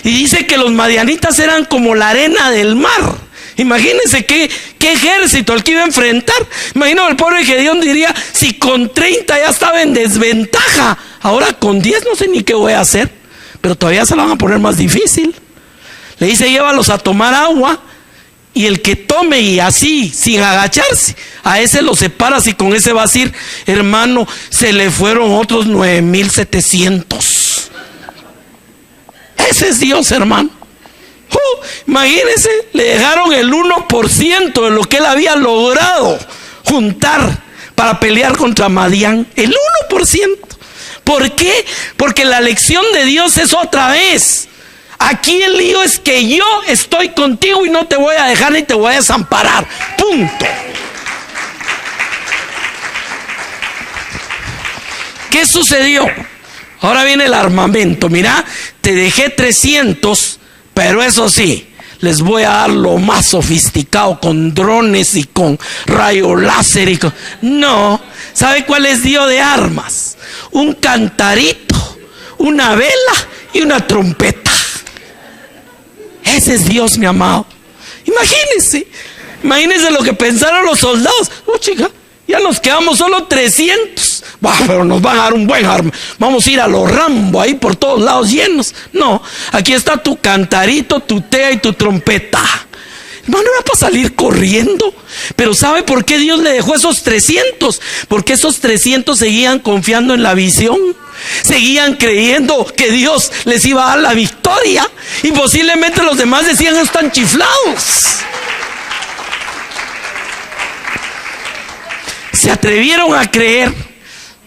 Y dice que los madianitas eran como la arena del mar. Imagínense qué ejército el que iba a enfrentar. Imagino el pobre Gedeón diría: si con 30 ya estaba en desventaja, ahora con 10 no sé ni qué voy a hacer. Pero todavía se la van a poner más difícil. Le dice: llévalos a tomar agua, y el que tome y así, sin agacharse, a ese lo separas, y con ese va a decir: hermano, se le fueron otros 9,700. Ese es Dios, hermano. Imagínense, le dejaron el 1% de lo que él había logrado juntar para pelear contra Madián? El 1%. ¿Por qué? Porque la lección de Dios es otra vez: aquí el lío es que yo estoy contigo y no te voy a dejar ni te voy a desamparar. Punto. ¿Qué sucedió? Ahora viene el armamento. Mira, te dejé 300, pero eso sí, les voy a dar lo más sofisticado, con drones y con rayo láser y con... No, ¿sabe cuál les dio de armas? Un cantarito, una vela y una trompeta. Ese es Dios, mi amado. Imagínense lo que pensaron los soldados. Oh, chica, ya nos quedamos solo 300. Bah, pero nos van a dar un buen arma. Vamos a ir a los Rambo ahí por todos lados llenos. No, aquí está tu cantarito, tu tea y tu trompeta. Hermano, va para salir corriendo. Pero ¿sabe por qué Dios le dejó esos 300? Porque esos 300 seguían confiando en la visión. Seguían creyendo que Dios les iba a dar la victoria. Y posiblemente los demás decían: están chiflados. Se atrevieron a creer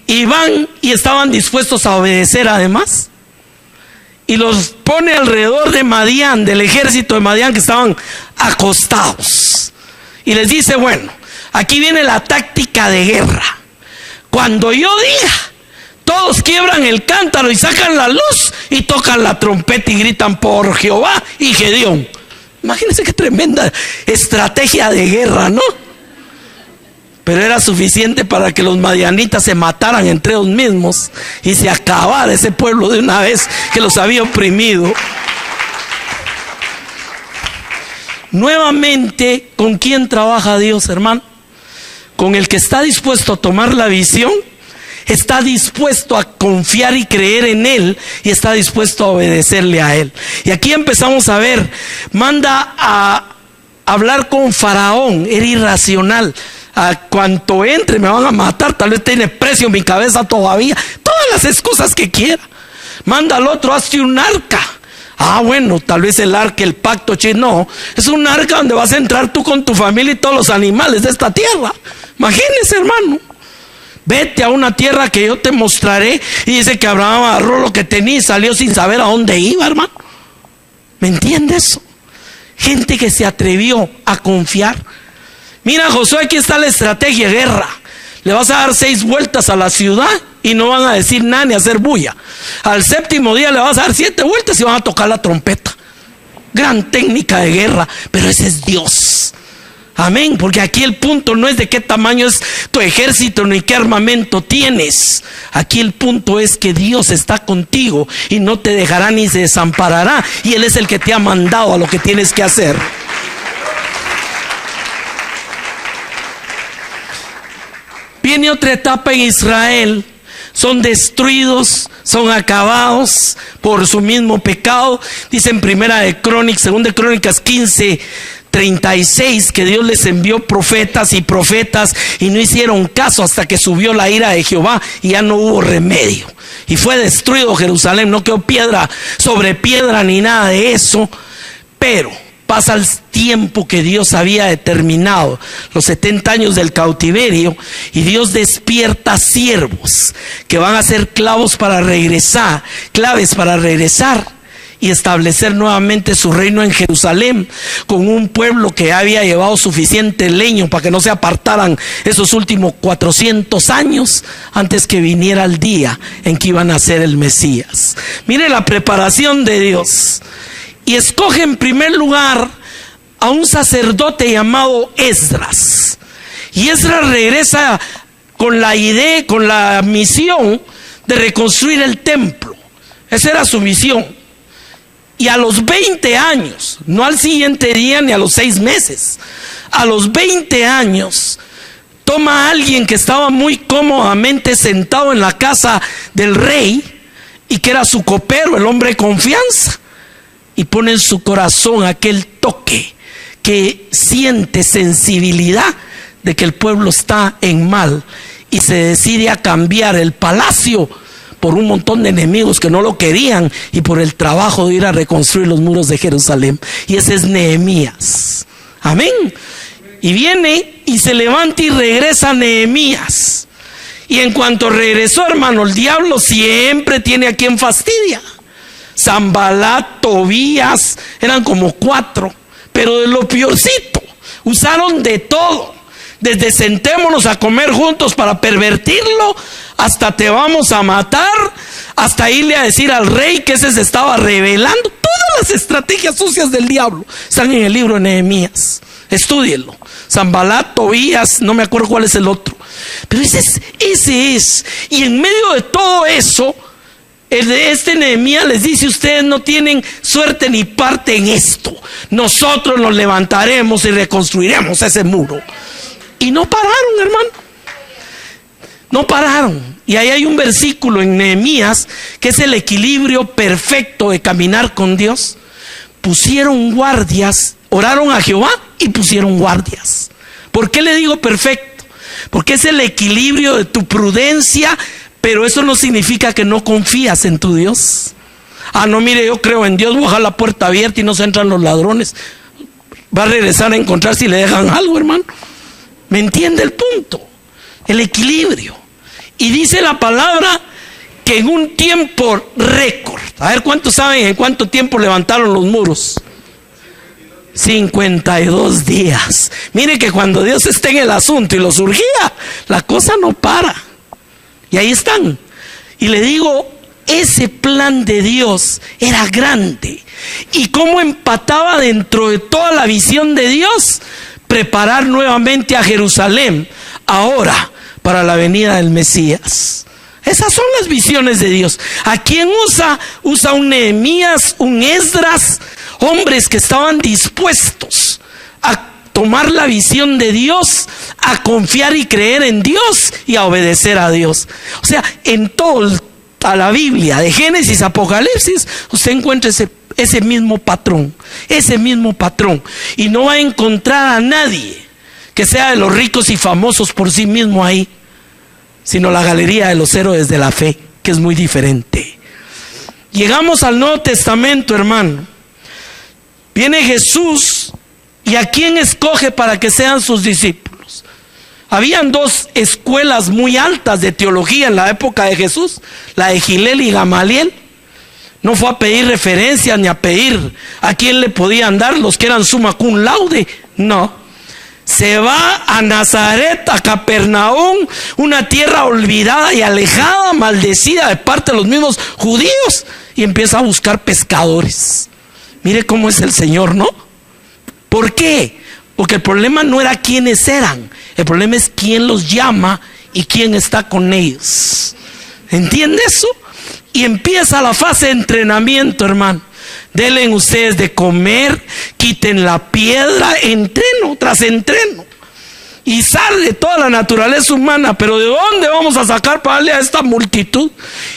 y van y estaban dispuestos a obedecer además. Y los pone alrededor de Madián, del ejército de Madián, que estaban acostados. Y les dice: bueno, aquí viene la táctica de guerra. Cuando yo diga, todos quiebran el cántaro y sacan la luz y tocan la trompeta y gritan: por Jehová y Gedeón. Imagínense qué tremenda estrategia de guerra, ¿no? Pero era suficiente para que los madianitas se mataran entre ellos mismos y se acabara ese pueblo de una vez que los había oprimido. Nuevamente, ¿con quién trabaja Dios, hermano? Con el que está dispuesto a tomar la visión, está dispuesto a confiar y creer en Él, y está dispuesto a obedecerle a Él. Y aquí empezamos a ver: manda a hablar con Faraón. Era irracional. A cuanto entre me van a matar, tal vez tiene precio mi cabeza todavía. Todas las excusas que quiera. Manda al otro: hazte un arca. Ah, bueno, tal vez el arca, el pacto chino. No, es un arca donde vas a entrar tú con tu familia y todos los animales de esta tierra. Imagínese, hermano. Vete a una tierra que yo te mostraré. Y dice que Abraham agarró lo que tenía y salió sin saber a dónde iba, hermano. ¿Me entiende eso? Gente que se atrevió a confiar. Mira, Josué, aquí está la estrategia de guerra. Le vas a dar 6 vueltas a la ciudad y no van a decir nada ni a hacer bulla. Al 7º día le vas a dar 7 vueltas y van a tocar la trompeta. Gran técnica de guerra, pero ese es Dios. Amén, porque aquí el punto no es de qué tamaño es tu ejército ni qué armamento tienes. Aquí el punto es que Dios está contigo y no te dejará ni se desamparará. Y Él es el que te ha mandado a lo que tienes que hacer. Viene otra etapa en Israel. Son destruidos, son acabados por su mismo pecado. Dice en Segunda de Crónicas 15:36 que Dios les envió profetas y no hicieron caso hasta que subió la ira de Jehová y ya no hubo remedio. Y fue destruido Jerusalén, no quedó piedra sobre piedra ni nada de eso. Pero pasa el tiempo que Dios había determinado, los 70 años del cautiverio, y Dios despierta siervos que van a ser claves para regresar y establecer nuevamente su reino en Jerusalén, con un pueblo que había llevado suficiente leño para que no se apartaran esos últimos 400 años antes que viniera el día en que iban a ser el Mesías. Mire la preparación de Dios. Y escoge en primer lugar a un sacerdote llamado Esdras. Y Esdras regresa con la idea, con la misión de reconstruir el templo. Esa era su misión. Y a los 20 años, no al siguiente día ni a los 6 meses, a los 20 años, toma a alguien que estaba muy cómodamente sentado en la casa del rey y que era su copero, el hombre de confianza. Y pone en su corazón aquel toque que siente sensibilidad de que el pueblo está en mal, y se decide a cambiar el palacio por un montón de enemigos que no lo querían y por el trabajo de ir a reconstruir los muros de Jerusalén. Y ese es Nehemías. Amén. Y viene y se levanta y regresa Nehemías. Y en cuanto regresó, hermano, el diablo siempre tiene a quien fastidia. Sanbalat, Tobías, eran como 4, pero de lo peorcito, usaron de todo. Desde sentémonos a comer juntos para pervertirlo, hasta te vamos a matar, hasta irle a decir al rey que ese se estaba rebelando. Todas las estrategias sucias del diablo están en el libro de Nehemías. Estúdienlo. Sanbalat, Tobías, no me acuerdo cuál es el otro. Pero ese es. Y en medio de todo eso, este Nehemías les dice: ustedes no tienen suerte ni parte en esto. Nosotros nos levantaremos y reconstruiremos ese muro. Y no pararon, hermano. No pararon. Y ahí hay un versículo en Nehemías que es el equilibrio perfecto de caminar con Dios. Pusieron guardias, oraron a Jehová y pusieron guardias. ¿Por qué le digo perfecto? Porque es el equilibrio de tu prudencia, pero eso no significa que no confías en tu Dios. No, mire, yo creo en Dios, voy a dejar la puerta abierta y no se entran los ladrones. Va a regresar a encontrar si le dejan algo, hermano. ¿Me entiende el punto? El equilibrio. Y dice la palabra que en un tiempo récord, a ver cuántos saben en cuánto tiempo levantaron los muros. 52 días. Mire que cuando Dios está en el asunto y lo surgía, la cosa no para. Y ahí están. Y le digo, ese plan de Dios era grande. Y cómo empataba dentro de toda la visión de Dios preparar nuevamente a Jerusalén ahora para la venida del Mesías. Esas son las visiones de Dios. ¿A quién usa? Usa un Nehemías, un Esdras, hombres que estaban dispuestos a tomar la visión de Dios, a confiar y creer en Dios y a obedecer a Dios. O sea, en toda la Biblia, de Génesis a Apocalipsis, usted encuentra ese mismo patrón, y no va a encontrar a nadie que sea de los ricos y famosos por sí mismo ahí, sino la galería de los héroes de la fe, que es muy diferente. Llegamos al Nuevo Testamento, hermano. Viene Jesús, y ¿a quién escoge para que sean sus discípulos? Habían 2 escuelas muy altas de teología en la época de Jesús, la de Gilel y Gamaliel. No fue a pedir referencias ni a pedir a quién le podían dar los que eran summa cum laude. No. Se va a Nazaret, a Capernaum, una tierra olvidada y alejada, maldecida de parte de los mismos judíos, y empieza a buscar pescadores. Mire cómo es el Señor, ¿no? ¿Por qué? Porque el problema no era quiénes eran, el problema es quién los llama y quién está con ellos. ¿Entiende eso? Y empieza la fase de entrenamiento, hermano. Denle ustedes de comer, quiten la piedra, entreno tras entreno. Y sale toda la naturaleza humana, pero ¿de dónde vamos a sacar para darle a esta multitud?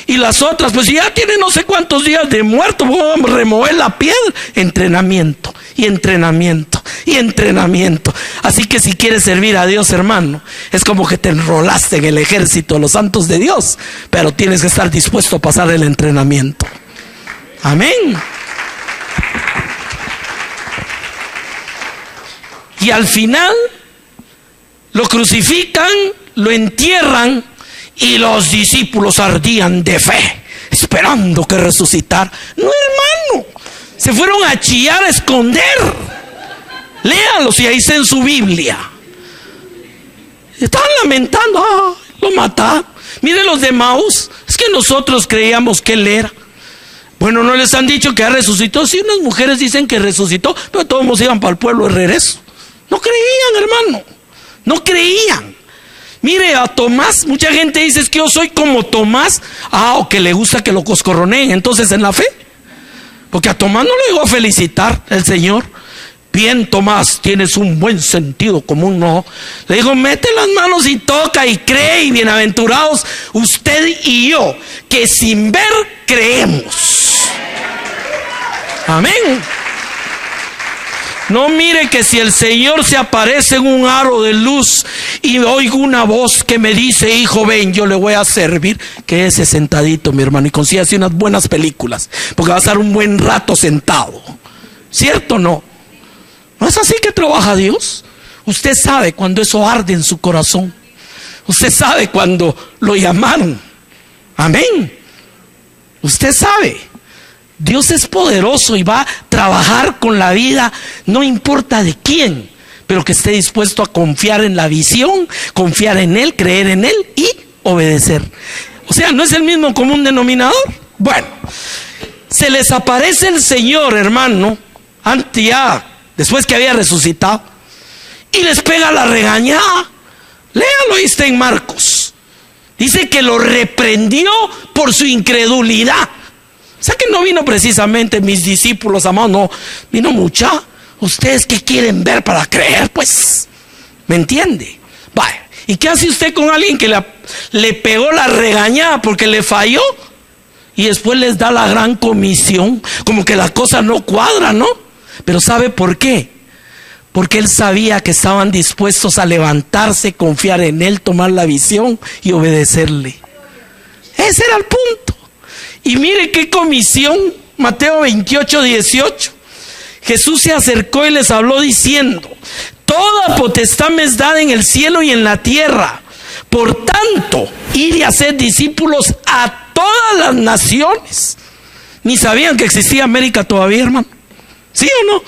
Y las otras, pues si ya tienen no sé cuántos días de muerto, vamos a remover la piedra. Entrenamiento, y entrenamiento, y entrenamiento. Así que si quieres servir a Dios, hermano, es como que te enrolaste en el ejército de los santos de Dios, pero tienes que estar dispuesto a pasar el entrenamiento. Amén. Y al final lo crucifican, lo entierran, y los discípulos ardían de fe, esperando que resucitara. No, hermano, se fueron a chillar, a esconder. Léanlo si ahí está en su Biblia. Estaban lamentando, lo mataron. Miren los de Maús, es que nosotros creíamos que él era. Bueno, ¿no les han dicho que ya resucitó? Sí, unas mujeres dicen que resucitó, pero todos iban para el pueblo de regreso. No creían, hermano, no creían. Mire, a Tomás, mucha gente dice: es que yo soy como Tomás. O que le gusta que lo coscorroneen entonces en la fe. Porque a Tomás no le llegó a felicitar el Señor. Bien, Tomás, tienes un buen sentido común, ¿no? Le dijo: mete las manos y toca y cree, y bienaventurados usted y yo, que sin ver creemos. Amén. No mire que si el Señor se aparece en un aro de luz y oigo una voz que me dice: hijo, ven, yo le voy a servir, quédese sentadito, mi hermano, y consígase unas buenas películas, porque va a estar un buen rato sentado. ¿Cierto o no? ¿No es así que trabaja Dios? Usted sabe cuando eso arde en su corazón. Usted sabe cuando lo llamaron. Amén. Usted sabe. Dios es poderoso y va a trabajar con la vida, no importa de quién, pero que esté dispuesto a confiar en la visión, confiar en Él, creer en Él y obedecer. O sea, ¿no es el mismo común denominador? Bueno, se les aparece el Señor, hermano, después que había resucitado, y les pega la regañada. Léalo, ahí está en Marcos. Dice que lo reprendió por su incredulidad. O sea que no vino precisamente mis discípulos amados, no, vino mucha. ¿Ustedes qué quieren ver para creer? Pues, ¿me entiende? Vaya, ¿y qué hace usted con alguien que le pegó la regañada porque le falló? Y después les da la gran comisión, como que la cosa no cuadra, ¿no? Pero ¿sabe por qué? Porque él sabía que estaban dispuestos a levantarse, confiar en él, tomar la visión y obedecerle. Ese era el punto. Y mire qué comisión, Mateo 28, 18. Jesús se acercó y les habló diciendo: toda potestad me es dada en el cielo y en la tierra. Por tanto, id y haced discípulos a todas las naciones. Ni sabían que existía América todavía, hermano. ¿Sí o no?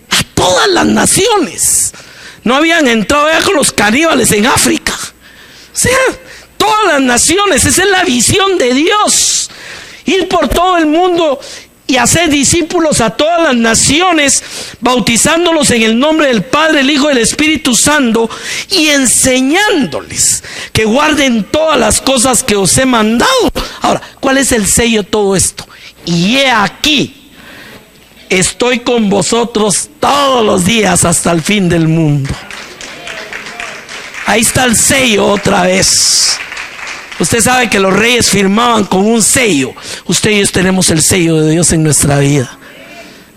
A todas las naciones. No habían entrado ya con los caníbales en África. O sea, todas las naciones. Esa es la visión de Dios. Ir por todo el mundo y hacer discípulos a todas las naciones, bautizándolos en el nombre del Padre, el Hijo y el Espíritu Santo, y enseñándoles que guarden todas las cosas que os he mandado. Ahora, ¿cuál es el sello de todo esto? Y he aquí, estoy con vosotros todos los días hasta el fin del mundo. Ahí está el sello otra vez. Usted sabe que los reyes firmaban con un sello. Usted y yo tenemos el sello de Dios en nuestra vida.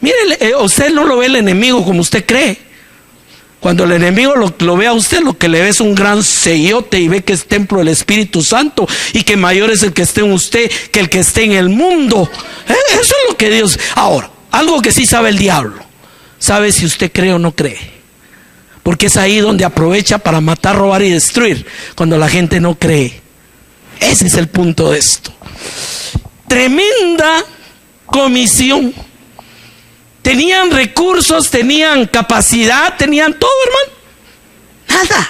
Mire, usted no lo ve el enemigo como usted cree. Cuando el enemigo lo ve a usted, lo que le ve es un gran sellote y ve que es templo del Espíritu Santo y que mayor es el que esté en usted que el que esté en el mundo. Eso es lo que Dios... Ahora, algo que sí sabe el diablo. Sabe si usted cree o no cree. Porque es ahí donde aprovecha para matar, robar y destruir. Cuando la gente no cree. Ese es el punto de esto. Tremenda comisión. Tenían recursos, tenían capacidad, tenían todo, hermano.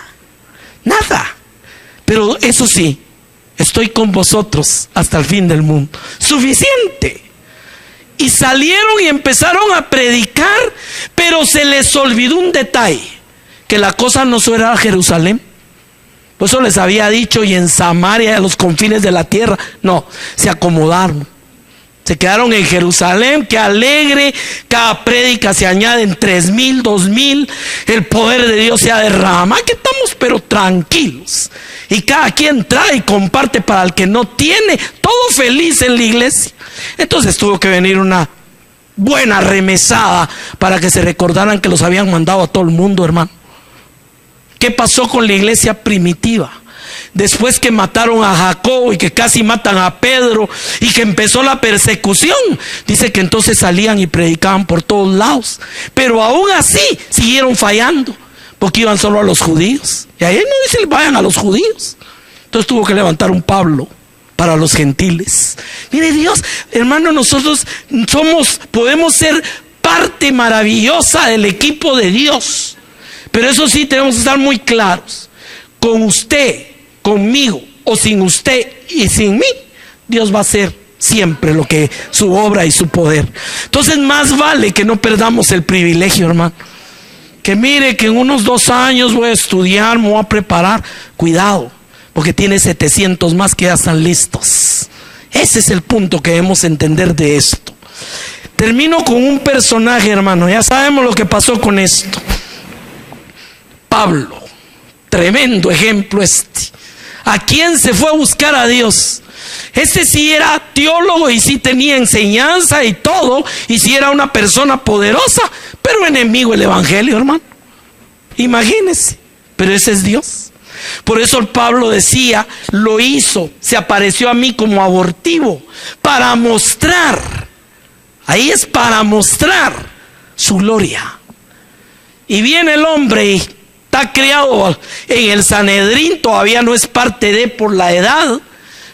Nada. Pero eso sí, estoy con vosotros hasta el fin del mundo. Suficiente. Y salieron y empezaron a predicar, pero se les olvidó un detalle, que la cosa no solo era Jerusalén. Por eso les había dicho, y en Samaria, a los confines de la tierra. No, se acomodaron. Se quedaron en Jerusalén, que alegre. Cada prédica se añaden 3,000, 2,000. El poder de Dios se ha derramado. Aquí estamos, pero tranquilos. Y cada quien trae y comparte para el que no tiene. Todo feliz en la iglesia. Entonces tuvo que venir una buena remesada para que se recordaran que los habían mandado a todo el mundo, hermano. ¿Qué pasó con la iglesia primitiva? Después que mataron a Jacob y que casi matan a Pedro y que empezó la persecución, dice que entonces salían y predicaban por todos lados. Pero aún así siguieron fallando, porque iban solo a los judíos. Y ahí no dice vayan a los judíos. Entonces tuvo que levantar un Pablo para los gentiles. Mire Dios, hermano, nosotros podemos ser parte maravillosa del equipo de Dios. Pero eso sí, tenemos que estar muy claros. Con usted, conmigo, o sin usted y sin mí, Dios va a hacer siempre lo que su obra y su poder. Entonces más vale que no perdamos el privilegio, hermano. Que mire que en unos 2 años voy a estudiar, me voy a preparar. Cuidado, porque tiene 700 más que ya están listos. Ese es el punto que debemos entender de esto. Termino con un personaje, hermano. Ya sabemos lo que pasó con esto. Pablo, tremendo ejemplo este. ¿A quién se fue a buscar a Dios? Este sí era teólogo y sí tenía enseñanza y todo, y sí era una persona poderosa, pero enemigo del evangelio, hermano. Imagínense, pero ese es Dios. Por eso el Pablo decía, lo hizo, se apareció a mí como abortivo, para mostrar, ahí es para mostrar su gloria. Y viene el hombre y está criado en el Sanedrín, todavía no es parte de por la edad,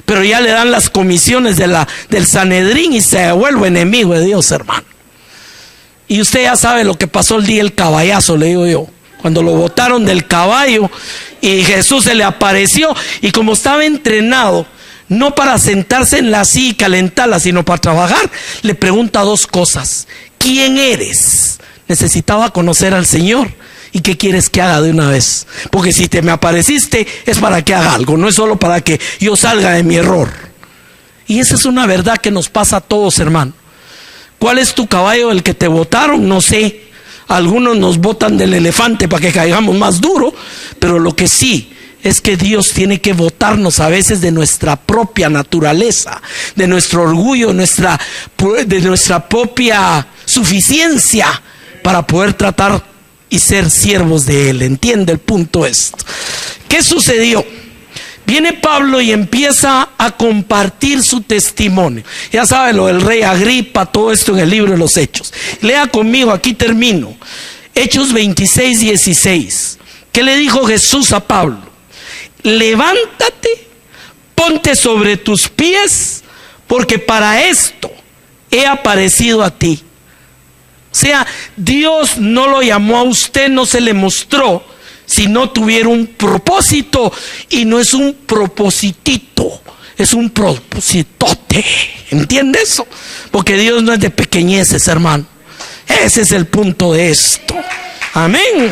pero ya le dan las comisiones del Sanedrín y se vuelve enemigo de Dios, hermano. Y usted ya sabe lo que pasó el día del caballazo, le digo yo, cuando lo botaron del caballo y Jesús se le apareció, y como estaba entrenado no para sentarse en la silla y calentarla, sino para trabajar, le pregunta dos cosas. ¿Quién eres? Necesitaba conocer al Señor. ¿Y qué quieres que haga de una vez? Porque si te me apareciste es para que haga algo, no es solo para que yo salga de mi error. Y esa es una verdad que nos pasa a todos, hermano. ¿Cuál es tu caballo del que te botaron? No sé. Algunos nos botan del elefante para que caigamos más duro, pero lo que sí es que Dios tiene que botarnos a veces de nuestra propia naturaleza, de nuestro orgullo, de nuestra propia suficiencia, para poder tratar y ser siervos de Él. ¿Entiende el punto esto? ¿Qué sucedió? Viene Pablo y empieza a compartir su testimonio. Ya sabe lo del rey Agripa, todo esto en el libro de los Hechos. Lea conmigo, aquí termino. Hechos 26, 16. ¿Qué le dijo Jesús a Pablo? Levántate, ponte sobre tus pies, porque para esto he aparecido a ti. O sea, Dios no lo llamó a usted, no se le mostró, si no tuviera un propósito. Y no es un propositito, es un propositote. ¿Entiende eso? Porque Dios no es de pequeñeces, hermano. Ese es el punto de esto. Amén.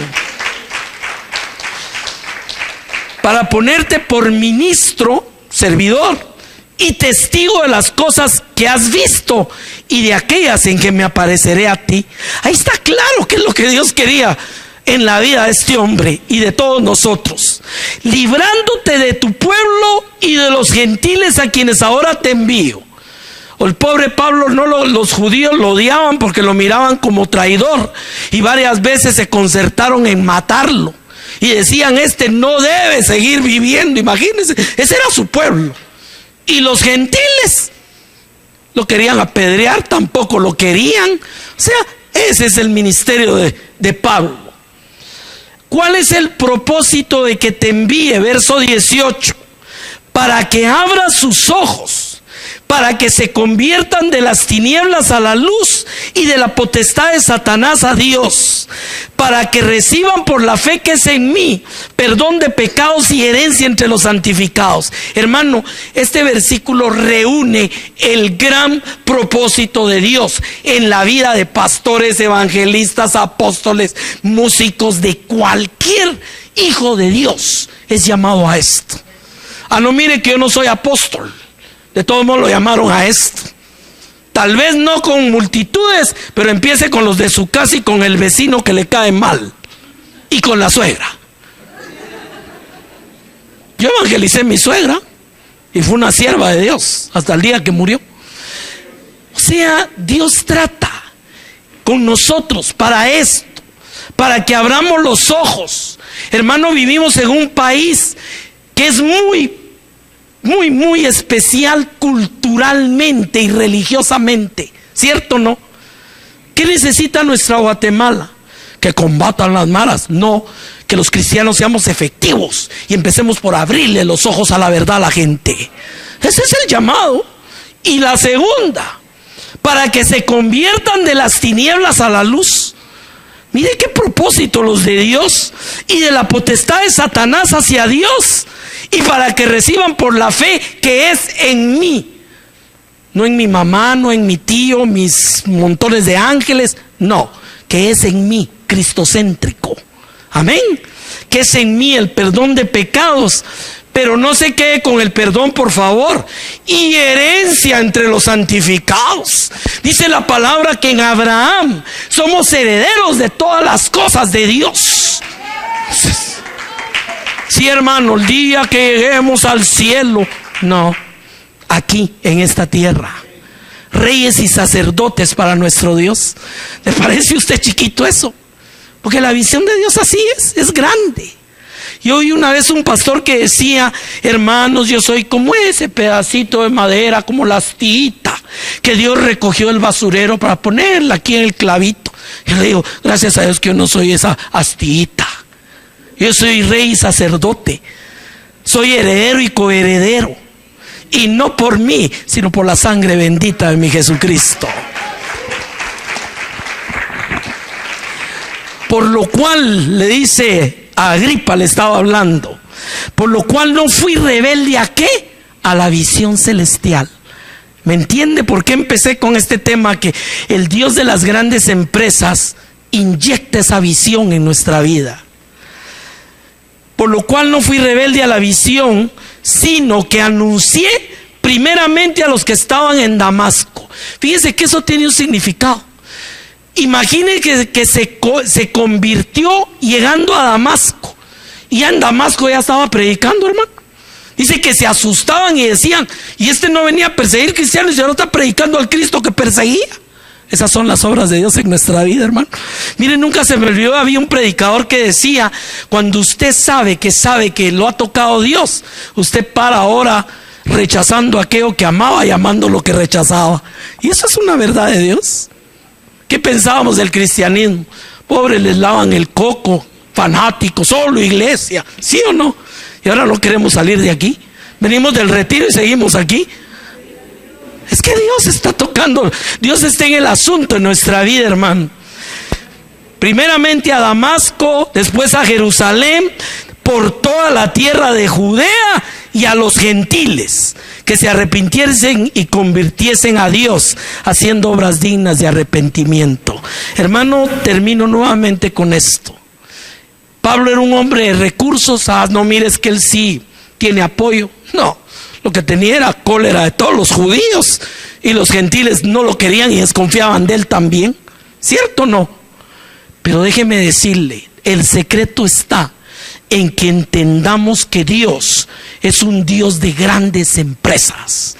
Para ponerte por ministro, servidor y testigo de las cosas que has visto y de aquellas en que me apareceré a ti. Ahí está claro qué es lo que Dios quería en la vida de este hombre y de todos nosotros, librándote de tu pueblo y de los gentiles a quienes ahora te envío. O el pobre Pablo, los judíos lo odiaban porque lo miraban como traidor, y varias veces se concertaron en matarlo y decían: este no debe seguir viviendo. Imagínense, ese era su pueblo. Y los gentiles lo querían apedrear, tampoco lo querían. O sea, ese es el ministerio de Pablo. ¿Cuál es el propósito de que te envíe? Verso 18. Para que abra sus ojos, para que se conviertan de las tinieblas a la luz y de la potestad de Satanás a Dios, para que reciban por la fe que es en mí perdón de pecados y herencia entre los santificados. Hermano, este versículo reúne el gran propósito de Dios en la vida de pastores, evangelistas, apóstoles, músicos, de cualquier hijo de Dios es llamado a esto. No, mire que yo no soy apóstol. De todos modos lo llamaron a esto. Tal vez no con multitudes, pero empiece con los de su casa y con el vecino que le cae mal, y con la suegra. Yo evangelicé a mi suegra y fue una sierva de Dios hasta el día que murió. O sea, Dios trata con nosotros para esto, para que abramos los ojos. Hermano, vivimos en un país que es muy especial culturalmente y religiosamente, ¿cierto o no? ¿Qué necesita nuestra Guatemala? Que combatan las maras. No, que los cristianos seamos efectivos y empecemos por abrirle los ojos a la verdad a la gente. Ese es el llamado. Y la segunda, para que se conviertan de las tinieblas a la luz. Mire qué propósito los de Dios, y de la potestad de Satanás hacia Dios, y para que reciban por la fe que es en mí. No en mi mamá, no en mi tío, mis montones de ángeles. No, que es en mí, cristocéntrico. Amén. Que es en mí el perdón de pecados. Pero no se quede con el perdón, por favor. Y herencia entre los santificados. Dice la palabra que en Abraham somos herederos de todas las cosas de Dios. Sí, hermano, el día que lleguemos al cielo, no, aquí en esta tierra, reyes y sacerdotes para nuestro Dios. ¿Le parece a usted chiquito eso? Porque la visión de Dios así es grande. Yo oí una vez un pastor que decía: hermanos, yo soy como ese pedacito de madera, como la astita que Dios recogió del basurero para ponerla aquí en el clavito. Y le digo: gracias a Dios que yo no soy esa astita. Yo soy rey y sacerdote. Soy heredero y coheredero. Y no por mí, sino por la sangre bendita de mi Jesucristo. Por lo cual, le dice a Agripa, le estaba hablando, por lo cual no fui rebelde ¿a qué? A la visión celestial. ¿Me entiende por qué empecé con este tema? Que el Dios de las grandes empresas inyecta esa visión en nuestra vida. Por lo cual no fui rebelde a la visión, sino que anuncié primeramente a los que estaban en Damasco. Fíjense que eso tiene un significado. Imagine que se convirtió llegando a Damasco. Y ya en Damasco ya estaba predicando, hermano. Dice que se asustaban y decían, y este no venía a perseguir cristianos y ahora está predicando al Cristo que perseguía. Esas son las obras de Dios en nuestra vida, hermano. Miren, nunca se me olvidó, había un predicador que decía, cuando usted sabe que lo ha tocado Dios, usted para ahora rechazando aquello que amaba y amando lo que rechazaba. Y eso es una verdad de Dios. ¿Qué pensábamos del cristianismo? Pobres, les lavan el coco, fanáticos, solo iglesia, ¿sí o no? Y ahora no queremos salir de aquí. Venimos del retiro y seguimos aquí. Es que Dios está tocando, Dios está en el asunto en nuestra vida, hermano. Primeramente a Damasco, después a Jerusalén, por toda la tierra de Judea y a los gentiles que se arrepintiesen y convirtiesen a Dios, haciendo obras dignas de arrepentimiento. Hermano, termino nuevamente con esto. Pablo era un hombre de recursos. No mires que él sí tiene apoyo. No, lo que tenía era cólera de todos los judíos, y los gentiles no lo querían y desconfiaban de él también. ¿Cierto o no? Pero déjeme decirle, el secreto está en que entendamos que Dios es un Dios de grandes empresas.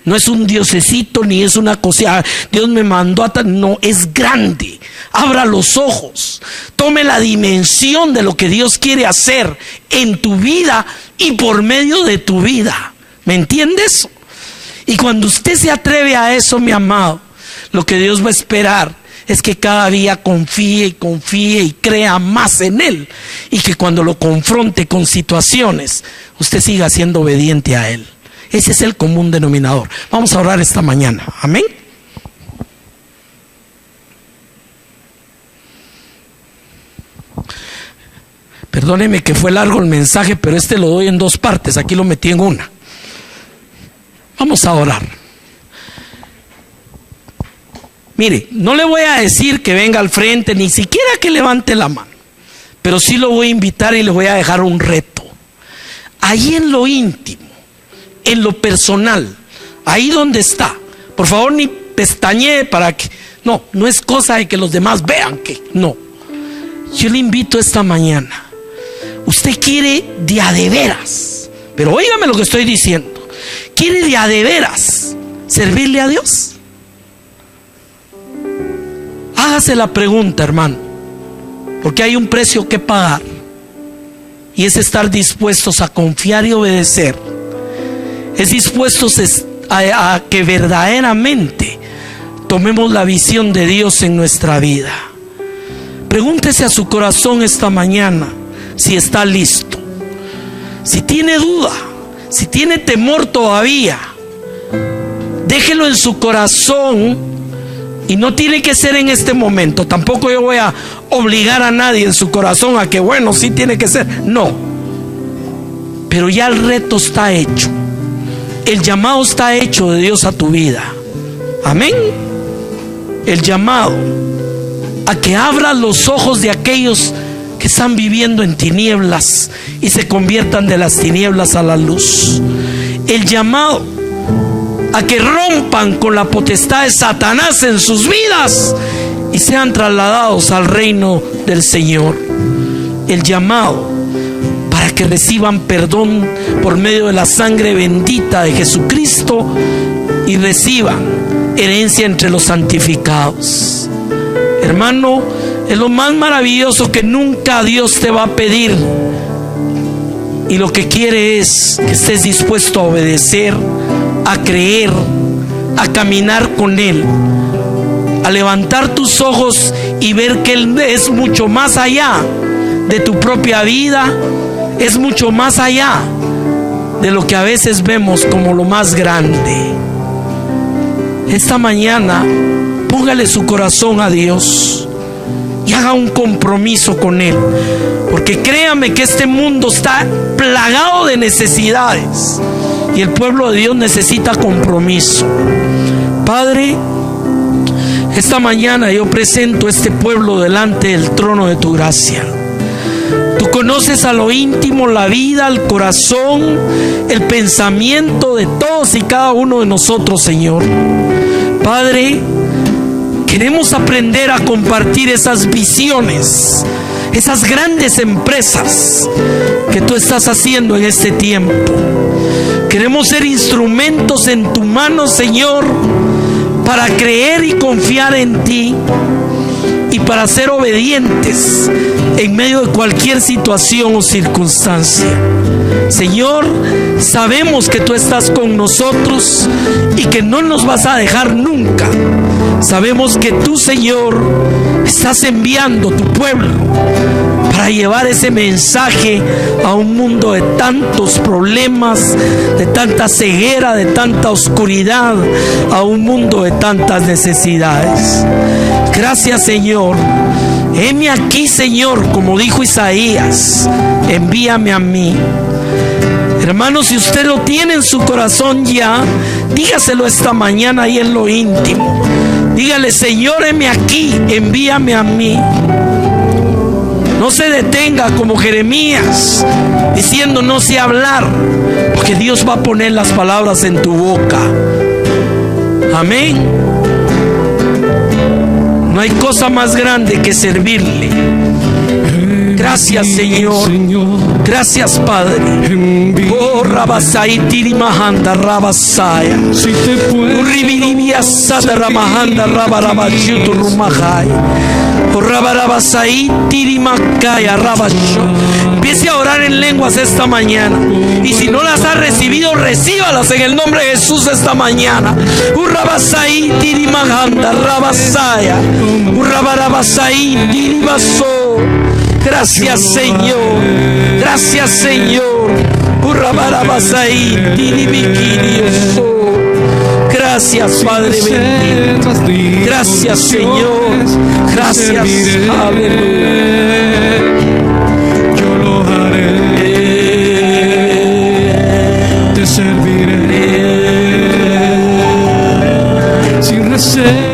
No es un diosecito ni es una cosa, Dios me mandó a tal, no, es grande. Abra los ojos, tome la dimensión de lo que Dios quiere hacer en tu vida y por medio de tu vida. ¿Me entiendes? Y cuando usted se atreve a eso, mi amado, lo que Dios va a esperar es que cada día confíe y crea más en Él, y que cuando lo confronte con situaciones, usted siga siendo obediente a Él. Ese es el común denominador. Vamos a orar esta mañana. Amén. Perdóneme que fue largo el mensaje, pero lo doy en dos partes. Aquí lo metí en una. Vamos a orar. Mire, no le voy a decir que venga al frente, ni siquiera que levante la mano, pero sí lo voy a invitar y le voy a dejar un reto. Ahí en lo íntimo, en lo personal, ahí donde está, por favor ni pestañee para que, no es cosa de que los demás vean que, no. Yo le invito esta mañana, usted quiere de a de veras, pero óigame lo que estoy diciendo, quiere de a de veras servirle a Dios. Hágase la pregunta, hermano, porque hay un precio que pagar, y es estar dispuestos a confiar y obedecer. Es dispuestos a que verdaderamente tomemos la visión de Dios en nuestra vida. Pregúntese a su corazón esta mañana si está listo. Si tiene duda, si tiene temor todavía, déjelo en su corazón. Y no tiene que ser en este momento. Tampoco yo voy a obligar a nadie en su corazón a que, bueno, sí tiene que ser. No. Pero ya el reto está hecho. El llamado está hecho de Dios a tu vida. Amén. El llamado a que abras los ojos de aquellos que están viviendo en tinieblas y se conviertan de las tinieblas a la luz. El llamado a que rompan con la potestad de Satanás en sus vidas y sean trasladados al reino del Señor. El llamado para que reciban perdón por medio de la sangre bendita de Jesucristo y reciban herencia entre los santificados. Hermano, es lo más maravilloso que nunca Dios te va a pedir, y lo que quiere es que estés dispuesto a obedecer, a creer, a caminar con Él, a levantar tus ojos y ver que Él es mucho más allá de tu propia vida es mucho más allá de lo que a veces vemos como lo más grande. Esta mañana póngale su corazón a Dios y haga un compromiso con Él, porque créame que este mundo está plagado de necesidades y el pueblo de Dios necesita compromiso. Padre, esta mañana yo presento este pueblo delante del trono de tu gracia. Tú conoces a lo íntimo la vida, el corazón, el pensamiento de todos y cada uno de nosotros, Señor. Padre, queremos aprender a compartir esas visiones, esas grandes empresas que tú estás haciendo en este tiempo. Queremos ser instrumentos en tu mano, Señor, para creer y confiar en ti y para ser obedientes en medio de cualquier situación o circunstancia. Señor, sabemos que tú estás con nosotros y que no nos vas a dejar nunca. Sabemos que tú, Señor, estás enviando tu pueblo para llevar ese mensaje a un mundo de tantos problemas, de tanta ceguera, de tanta oscuridad, a un mundo de tantas necesidades. Gracias, Señor. Heme aquí, Señor, como dijo Isaías, envíame a mí. Hermanos, si usted lo tiene en su corazón ya, dígaselo esta mañana ahí en lo íntimo. Dígale: Señor, heme aquí, envíame a mí. No se detenga como Jeremías diciendo no sé hablar, porque Dios va a poner las palabras en tu boca. Amén. No hay cosa más grande que servirle. Gracias, Señor. Gracias, Padre. Oh, Rabasai Tirimahanda Rabasaya. Uribiribia Sada Ramahanda Rabarabachutu Rumahai. Oh, Rabarabasai Tirimakaya Rabasho. Empiece a orar en lenguas esta mañana. Y si no las ha recibido, recíbalas en el nombre de Jesús esta mañana. Urabasai Tirimahanda Rabasaya. Urabarabasai Tiribaso. Gracias, Señor. Gracias, Señor. Gracias, Padre bendito. Gracias, Señor. Gracias. Aleluya. Yo lo haré. Te serviré sin reserva.